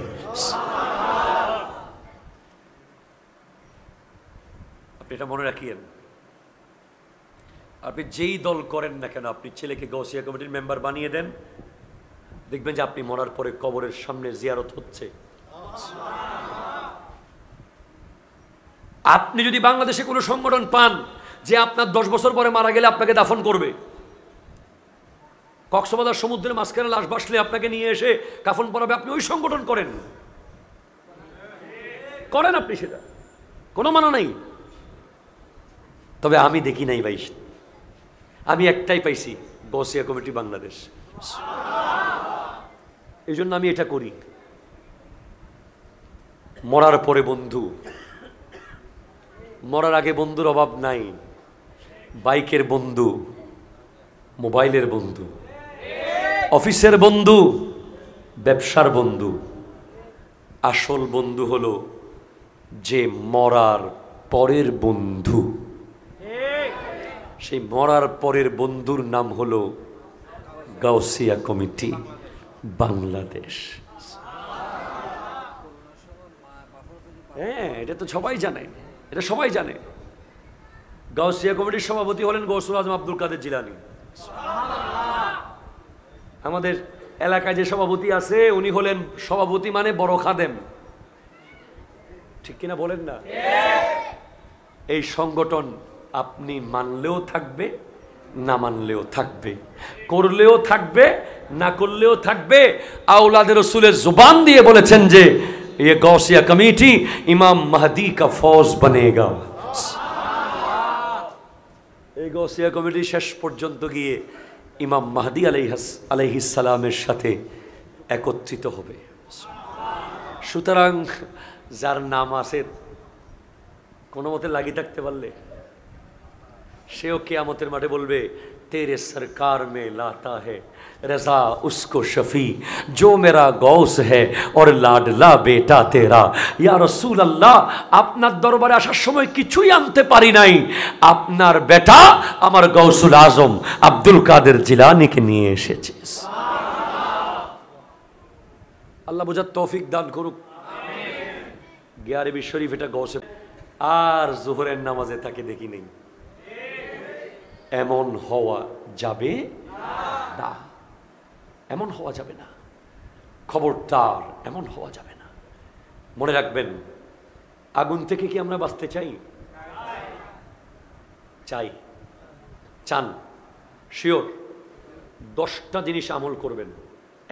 আপনি এটা মনে রাখিয়েন। আপনি যেই দল করেন না কেন, আপনি ছেলেকে গাউসিয়া কমিটির মেম্বার বানিয়ে দেন, দেখবেন যে আপনি মরার পরে কবরের সামনে জিয়ারত হচ্ছে। আপনি যদি বাংলাদেশে কোনো সংগঠন পান যে আপনার 10 বছর পরে মারা গেলে আপনাকে দাফন করবে, কক্সবাজার সমুদ্রের মাঝখানে লাশ ভাসলে আপনাকে নিয়ে এসে কাফন পরাবে, আপনি ওই সংগঠন করেন, করেন আপনি, সেটা কোনো মানা নাই। তবে আমি দেখি নাই ভাই, আমি একটাই পাইছি, গাউসিয়া কমিটি বাংলাদেশ। এই জন্য আমি এটা করি। মরার পরে বন্ধু, মরার আগে বন্ধুর অভাব নাই। বাইকের বন্ধু, মোবাইলের বন্ধু, অফিসের বন্ধু, ব্যবসার বন্ধু। আসল বন্ধু হলো যে মরার পরের বন্ধু। সেই মরার পরের বন্ধুর নাম হলো গাউসিয়া কমিটি। বাংলাদেশ। হ্যাঁ, এটা তো সবাই জানে, এটা সবাই জানে। গাউসিয়া কমিটির সভাপতি হলেন গৌসুল আজম আব্দুল কাদের জিলানী। আমাদের এলাকায় যে সভাপতি আছে উনি হলেন সভাপতি মানে বড় খাদেম, ঠিক কিনা বলেন না? এই সংগঠন আপনি মানলেও থাকবে, না মানলেও থাকবে, করলেও থাকবে, না করলেও থাকবে। আওলাদের রসুলের জুবান দিয়ে বলেছেন যে ये गौसिया कमेटी इमाम महदी का फौज बनेगा। এই গৌসিয়া কমিটি শেষ পর্যন্ত গিয়ে ইমাম মাহদি আলাইহিস সালামের সাথে একত্রিত হবে। সুতরাং যার নাম আছে কোনো মতে লাগিয়ে থাকতে পারলে সেও কিয়ামতের মাঠে বলবে तेरे सरकार में लाता है रजा उसको शफी जो मेरा गौस है और लाडला बेटा तेरा। या रसूल अल्लाह, আপনার দরবারে আসার সময় কিছুই আনতে পারি নাই, আপনার বেটা আমার গৌসুল আজম আব্দুল কাদের জিলানীকে নিয়ে এসেছে। আল্লাহ বুঝার তৌফিক দান করুক। গিয়ারবি শরীফ এটা গৌসে। আর জোহরের নামাজে তাকে দেখি নেই। এমন হওয়া যাবে না, এমন হওয়া যাবে না, খবরদার এমন হওয়া যাবে না। মনে রাখবেন, আগুন থেকে কি আমরা বাঁচতে চাই? চাই, চান, শিওর। 10টা জিনিস আমল করবেন।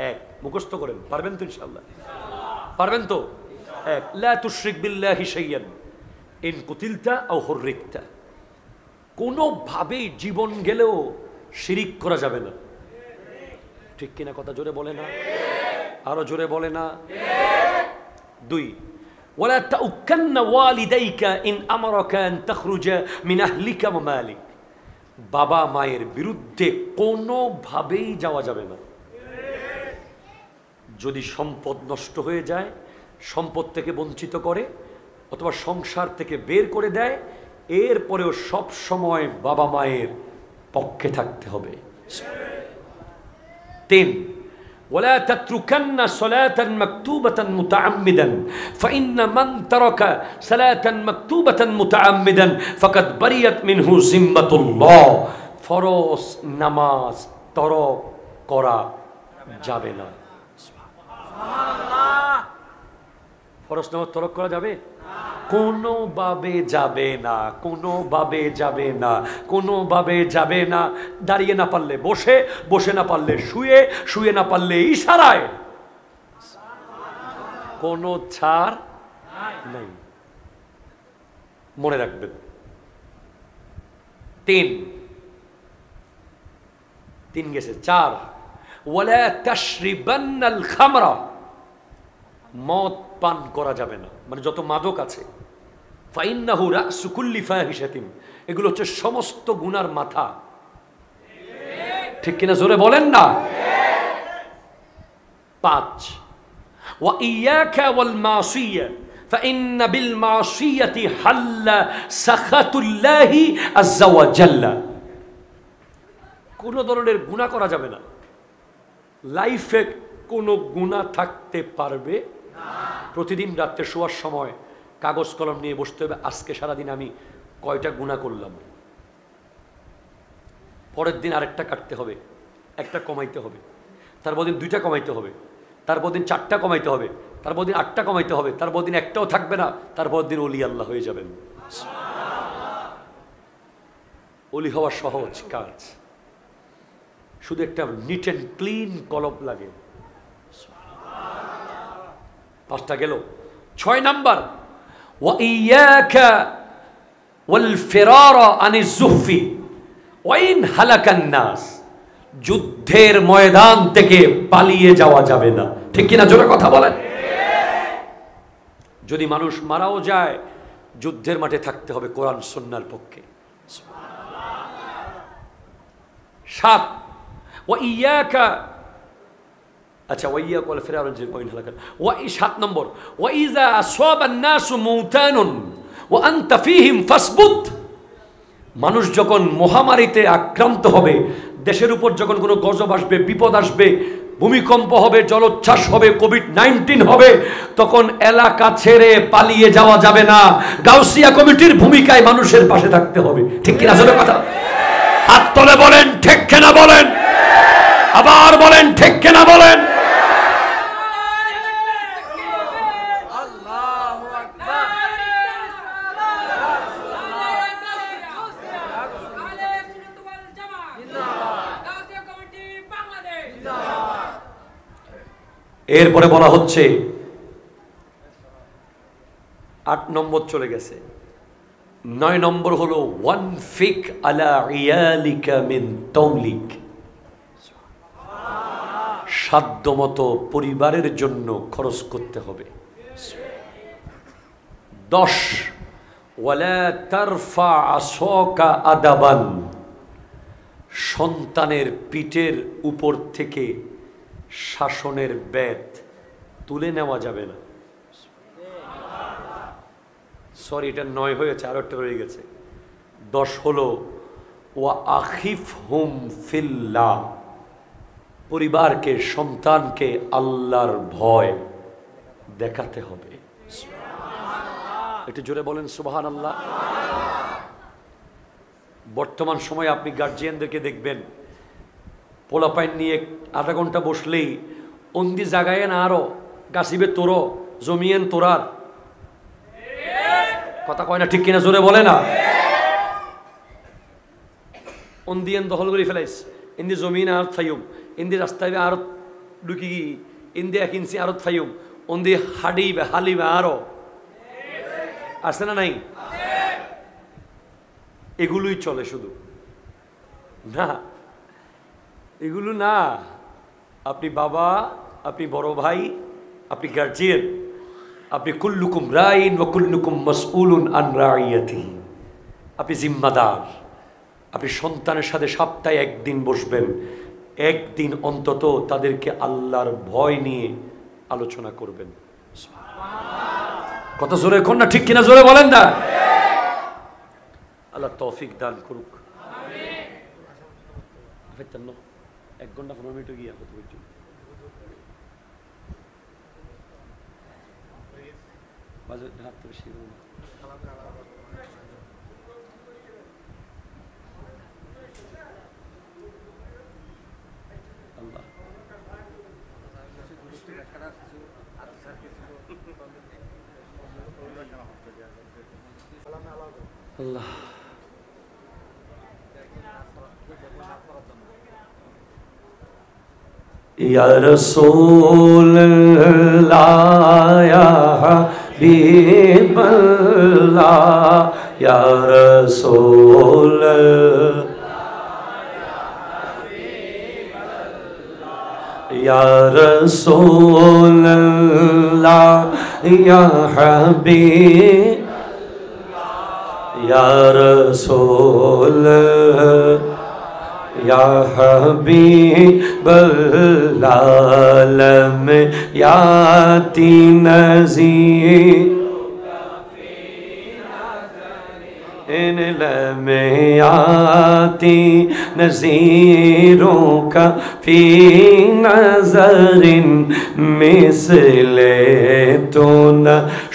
এক, মুখস্থ করেন, পারবেন তো ইনশাআল্লাহ? পারবেন তো? এক, লা তুশরিক বিল্লাহি শাইয়ান ইন কুতিলতা আও হুররিকতা। কোনোভাবেই জীবন গেলেও শিরিক করা যাবে না, ঠিক কিনা? কথা জোরে বলে না, আরো জোরে বলে না। 2, ওয়ালা তাউকান্না ওয়ালিদাইকা ইন আমারাকা আন তাখরুজা মিন আহলিকা ওয়া মালিক। বাবা মায়ের বিরুদ্ধে কোনোভাবেই যাওয়া যাবে না। যদি সম্পদ নষ্ট হয়ে যায়, সম্পদ থেকে বঞ্চিত করে অথবা সংসার থেকে বের করে দেয়, এরপরেও সব সময় বাবা মায়ের পক্ষে থাকতে হবে। 3, ওয়ালা তাতরুকান্না সালাতান মাকতুবাতান মুতাআম্মিদান ফাইন্না মান তারাকা সালাতান মাকতুবাতান মুতাআম্মিদান ফাকাদ বারিয়াত মিনহু জিম্মাতুল্লাহ। ফরজ নামাজ তরক করা যাবে না। সুবহানাল্লাহ। ফরজ নামাজ তরক করা যাবে? কোনোভাবে যাবে না, কোনোভাবে যাবে না, কোনোভাবে যাবে না। দাঁড়িয়ে না পারলে বসে, বসে না পারলে শুয়ে, শুয়ে না পারলে ইশারায়, কোনো ছাড় নাই। মনে রাখবেন। 3 গেছে। 4, ওয়ালা তাশরিবান্নাল খামরা। মদ পান করা যাবে না, মানে যত মাদক আছে। ফাইন্নাহু রাসু কুল্লি ফাহিশাতিন, এগুলো হচ্ছে সমস্ত গুনার মাথা, ঠিক কিনা? জোরে বলেন না। 5, ওয়া ইয়াকা ওয়াল মাসিয়া ফাইন্না বিল মাসিয়াতি হাল্লা সাখাতুল্লাহি আযজা ওয়া জাল্লা। কোন ধরনের গুনাহ করা যাবে না। লাইফে কোনো গুনাহ থাকতে পারবে না। প্রতিদিন রাত্রে শোয়ার সময় কাগজ কলম নিয়ে বসতে হবে, আজকে সারাদিন আমি কয়টা গুনাহ করলাম। পরের দিন আরেকটা কাটতে হবে, একটা কমাইতে হবে, তারপর দিন 2টা কমাইতে হবে, তারপর দিন 4টা কমাইতে হবে, তারপর দিন 8টা কমাইতে হবে, তারপর দিন একটাও থাকবে না, তারপর দিন ওলি আল্লাহ হয়ে যাবেন। ওলি হওয়া সহজ কাজ, শুধু একটা নিট অ্যান্ড ক্লিন কলম লাগে। 5টা গেল। 6 নাম্বার, ওয়া ইয়াকা ওয়াল ফিরারা আনিজ যুহফি ওয়া ইন হালাকান নাস। যুদ্ধের ময়দান থেকে পালিয়ে যাওয়া যাবে না, ঠিক কিনা? জোরে কথা বলেন। যদি মানুষ মারাও যায়, যুদ্ধের মাঠে থাকতে হবে কোরআন সুন্নাহর পক্ষে। 7, ওয়া ইয়াকা, আচ্ছা, ওয়া ইয়াকা ওয়াল ফিরারা ওয়া ইন হালাকান। 7 নম্বর, ওয়া ইযা আসাবান নাসু মুতানুন ওয়া আনতা ফীহিম ফাসবুত। মানুষ যখন মহামারীতে আক্রান্ত হবে দেশের উপর যখন কোনো গজব আসবে, বিপদ আসবে, ভূমিকম্প হবে, জলোচ্ছ্বাস হবে, কোভিড-19 হবে, তখন এলাকা ছেড়ে পালিয়ে যাওয়া যাবে না। গাউসিয়া কমিটির ভূমিকায় মানুষের পাশে থাকতে হবে। ঠিক কিনা জোরে কথা? হাত তুলে বলেন ঠিক কিনা বলেন, আবার বলেন ঠিক কিনা বলেন। এরপরে বলা হচ্ছে 8 নম্বর চলে গেছে, 9 নম্বর হলো ওয়ানফিক আলা ইয়ালিকা মিন তৌলিক, সাধ্যমতো পরিবারের জন্য খরচ করতে হবে। 10 ওয়ালা তারফা আসাকা আদাবান, সন্তানের পিঠের উপর থেকে শাসনের বেত তুলে নেওয়া যাবে না। সরি, এটা 9 হয়েছে, আরো একটা রয়ে গেছে। 10 হলো ওয়া আখিফহুম ফিল্লাহ, পরিবারকে, সন্তানকে আল্লাহর ভয় দেখাতে হবে। একটু জোরে বলেন সুবহানাল্লাহ। বর্তমান সময়ে আপনি গার্জিয়ানদেরকে দেখবেন, পোলাপাইন নিয়ে আধা ঘন্টা বসলেই অন্দি জাগায় না, আরো গাছিবে তোর জমিয়েন তোরার কথা কয় না, ঠিক কিনা জোরে বলে না। অন্দিয়েন দখল করে ফেলাইস, ইন্দি জমিন আরত ফাইম, ইন্দি রাস্তায় আরত ঢুকি গি, ইন্দি 1 ইঞ্চি আরত ফাইম, অন্দি হাডিবে হালিবে আরো আসছে না নাই? এগুলোই চলে শুধু না, এগুলো না। আপনি বাবা, আপনি বড় ভাই, আপনি গার্জিয়ান, আপনি কুল্লুকুম রাইন ওয়া কুল্লুকুম মাসউলুন আন রাইয়াতিহি, আপনি জিম্মাদার। আপনি সন্তানের সাথে সপ্তাহে 1 দিন বসবেন, 1 দিন অন্তত তাদেরকে আল্লাহর ভয় নিয়ে আলোচনা করবেন। কত জোরে কোন না, ঠিক কিনা জোরে বলেন না। আল্লাহ তৌফিক দান করুক। আমিন। 1 ঘন্টা 15 মিনিট গিয়া কত বলছো? বাজে হাত তো বেশি না। আল্লাহ আল্লাহ या रसूल अल्लाह या हबीब अल्लाह या रसूल या रसूल अल्लाह या हबीब या रसूल या हबीबल्लाह याती नज़ीर इन लम्याती नज़ीरों का फी नज़रिन मिसले तो न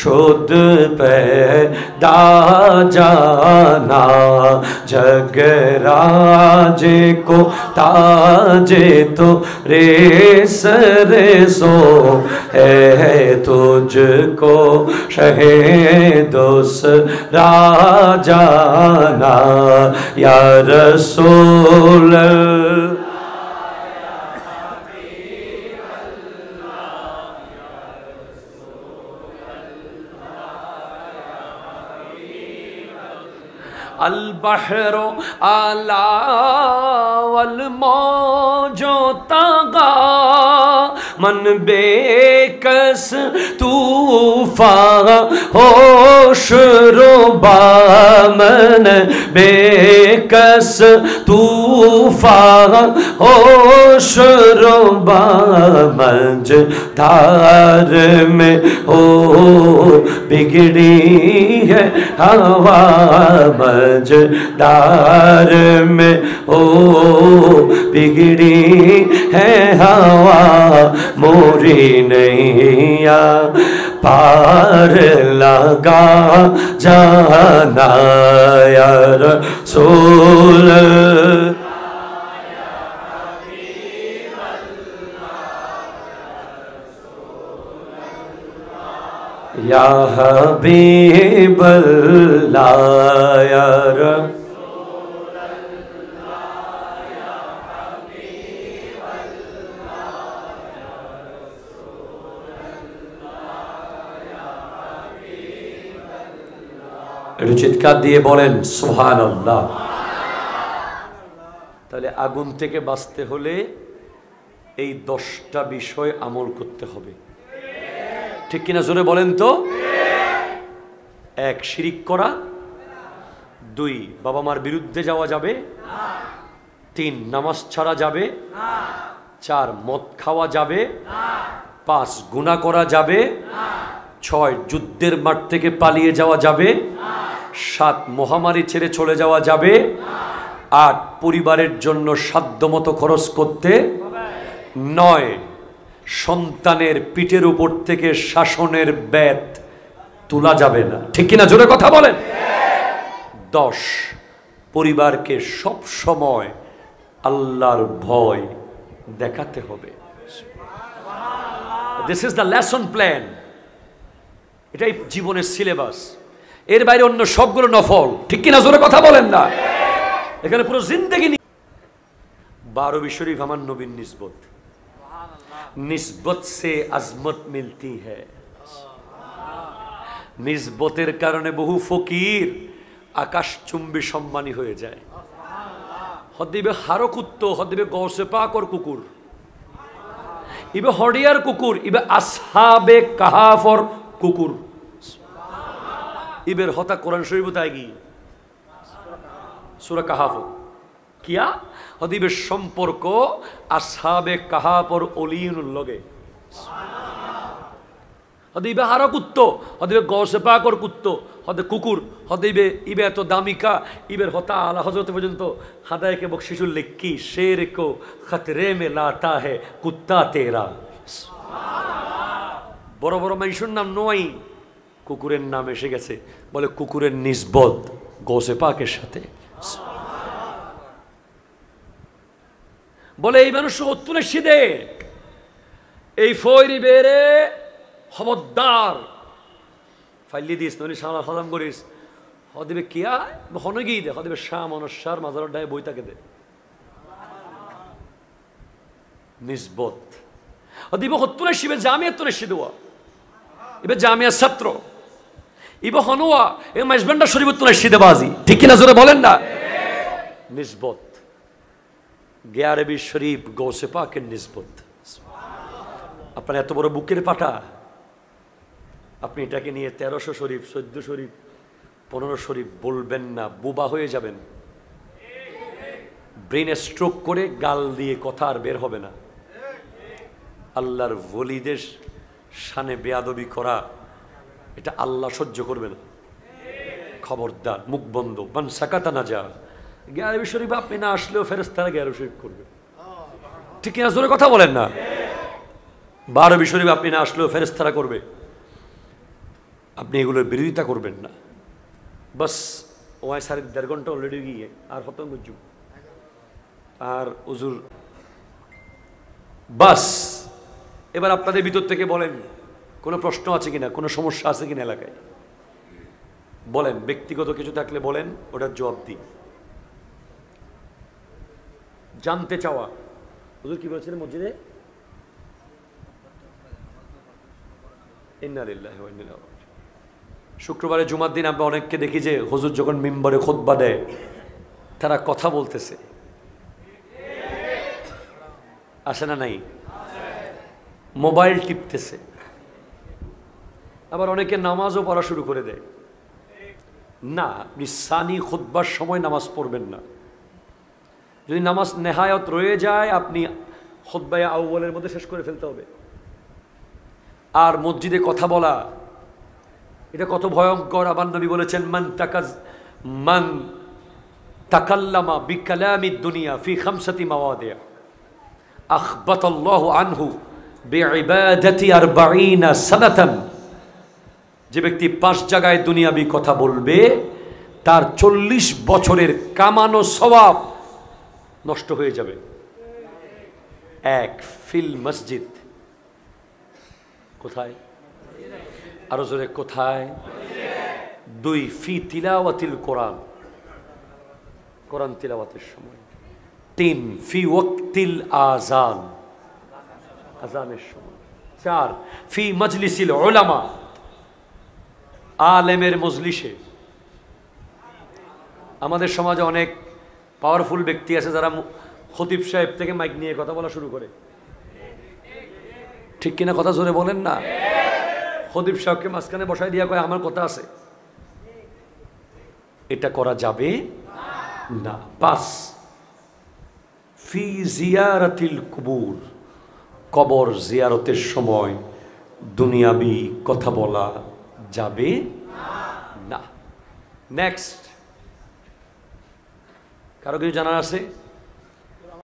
शुद्ध पैदा जाना जगराज को ताजे तो रेसो है तुझको शहीदोस राजाना या रसूल अल बहरो आला वल मौजो तगा मन बेकस तूफा होश रुबा मन बेकस तूफा होश रुबा मंज धार में हो बिगड़ी है हवा समझदार में ओ बिगड़ी है हवा मोरी नैया पार लगा जाना या रसूल या हबीब अल्लाह या रसूल अल्लाह या हबीब अल्लाह या रसूल अल्लाह या हबीब अल्लाह। একটু চিৎকার দিয়ে বলেন সুবহানাল্লাহ। তাহলে আগুন থেকে বাঁচতে হলে এই 10টা বিষয় আমল করতে হবে, ঠিক কিনা জোরে বলেন তো? 1 শিরিক করা, 2 বাবা মার বিরুদ্ধে যাওয়া যাবে, 3 নামাজ ছাড়া যাবে, 4 মদ খাওয়া যাবে, 5 গুনাহ করা যাবে, 6 যুদ্ধের মাঠ থেকে পালিয়ে যাওয়া যাবে, 7 মহামারী ছেড়ে চলে যাওয়া যাবে, 8 পরিবারের জন্য সাধ্যমতো খরচ করতে, 9 সন্তানের পিঠের উপর থেকে শাসনের ব্যাট তোলা যাবে না, ঠিক কিনা জোরে কথা বলেন? 10 পরিবারকে সব সময় আল্লাহর ভয় দেখাতে হবে। This is the lesson plan, এটাই জীবনের সিলেবাস। এর বাইরে অন্য সবগুলো নফল, ঠিক কিনা জোরে কথা বলেন না? এখানে পুরো জিন্দেগি 12 শরীফ আমার নবীর নিসবত, নিসবত সে আজমত মিলতি হ্যায়। নিসবতের কারণে বহু ফকির আকাশচুম্বী সম্মানী হয়ে যায়। হদিবে হারো কুত্তো, হদিবে গৌসে পাকর কুকুর, ইবে হডিয়ার কুকুর, ইবে আসহাবে কাহাফর কুকুর। ইবের হতা কোরআন শরীফ তাই কি সূরা কাহাফ কিয়া হদিবের সম্পর্ক আসহাবে কাহাফর ওলিয়ুল লগে। হদিবে হারা কুত্তো, হদিবে গৌসে পাকর কুত্তো, হদে কুকুর, হদিবে ইবে এত দামিকা, ইবের হতা আলা হযরত পর্যন্ত হাদায়কে বকশিশুল লিখি শের কো খতরে মে লাতা হে কুত্তা তেরা। বড় বড় মানুষের নাম নয়, কুকুরের নাম এসে গেছে, বলে কুকুরের নিসবত গৌসে পাকের সাথে। বলে এই মানুষ অত্যুনে সিদে এই ফয়রি বেরে খবরদার ফাইলি দিস ননি সালাম সালাম করিস হদিবে কিয়া হনে গিয়ে দে হদিবে শাহ মনসার মাজার ডায় বই তাকে দে নিসবত হদিবে অত্যুনে শিবে জামিয়া তুনে সিদুয়া ইবে জামিয়া ছাত্র ইবে হনুয়া এ মাইজবান্ডা শরীফ তুনে সিদেবাজি, ঠিক কিনা জোরে বলেন না? নিসবত গ্যারবি শরীফ গৌসে পাকের নিসবত। আপনার এত বড় বুকের পাটা, আপনি এটাকে নিয়ে 1300 শরীফ 14 শরীফ 15 শরীফ বলবেন না, বোবা হয়ে যাবেন। ব্রেনে স্ট্রোক করে গাল দিয়ে কথা আর বের হবে না। আল্লাহর ওলিদের শানে বেয়াদবি করা এটা আল্লাহ সহ্য করবে না। খবরদার, মুখ বন্ধ, মান সাকাতা না যা। গ্যারবি শরীফ আপনি না আসলেও ফেরেশতারা গ্যারবি শরীফ করবে, ঠিক কিনা জোরে কথা বলেন না? 12 শরীফ আপনি না আসলেও ফেরেশতারা করবে, আপনি এগুলোর বিরোধিতা করবেন না। বাস ওয়াই 1.5 ঘন্টা অলরেডি গিয়ে আর খতম করছু আর হুজুর বাস। এবার আপনাদের ভিতর থেকে বলেন কোনো প্রশ্ন আছে কিনা, কোনো সমস্যা আছে কিনা এলাকায় বলেন, ব্যক্তিগত কিছু থাকলে বলেন, ওটার জবাব দিই। জানতে চাওয়া, হুজুর কি বলছিলেন মসজিদে? ইন্না লিল্লাহি ওয়া ইন্না ইলাইহি রাজিউন। শুক্রবারে জুমার দিন আমরা অনেককে দেখি যে হুজুর যখন মিম্বরে খুতবা দেয় তারা কথা বলতেছে, আসে না নাই? মোবাইল টিপতেছে, আবার অনেকে নামাজও পড়া শুরু করে দেয়। না, আপনি সানি খুতবার সময় নামাজ পড়বেন না। যদি নামাজ নেহায়ত রয়ে যায় আপনি খুতবায়ে আউয়ালের মধ্যে শেষ করে ফেলতে হবে। আর মসজিদে কথা বলা এটা কত ভয়ঙ্কর। আবার নবী বলেছেন মান তাকাল্লামা বিকালামিদ দুনিয়া ফি খামসাতি মাওয়াদি' আখবাতাল্লাহু আনহু বিইবাদাতি 40 সানাতান। যে ব্যক্তি 5 জায়গায় দুনিয়াবি কথা বলবে তার 40 বছরের কামানো সওয়াব নষ্ট হয়ে যাবে। 1 ফিল মসজিদ, কোথায়? আরো জোরে, কোথায়? 2 ফি তিলাওয়াতিল কোরআন, কোরআন তিলাওয়াতের সময়। 3 ফি ওয়াক্তিল আযান, আযানের সময়। 4 ফি মাজলিসিল উলামা, আলেমের মজলিসে। আমাদের সমাজে অনেক পাওয়ারফুল ব্যক্তি আছে যারা খতিব সাহেব থেকে মাইক নিয়ে কথা বলা শুরু করে, ঠিক কিনা? কথা জোরে বলেন না। খতিব সাহেবকে মাঝখানে বসাই দিয়া কয় আমার কথা আছে। এটা করা যাবে না। 5 ফি জিয়ারাতিল কুবুর, কবর জিয়ারতের সময় দুনিয়াবি কথা বলা যাবে না। নেক্সট, কারো কিছু জানার আছে?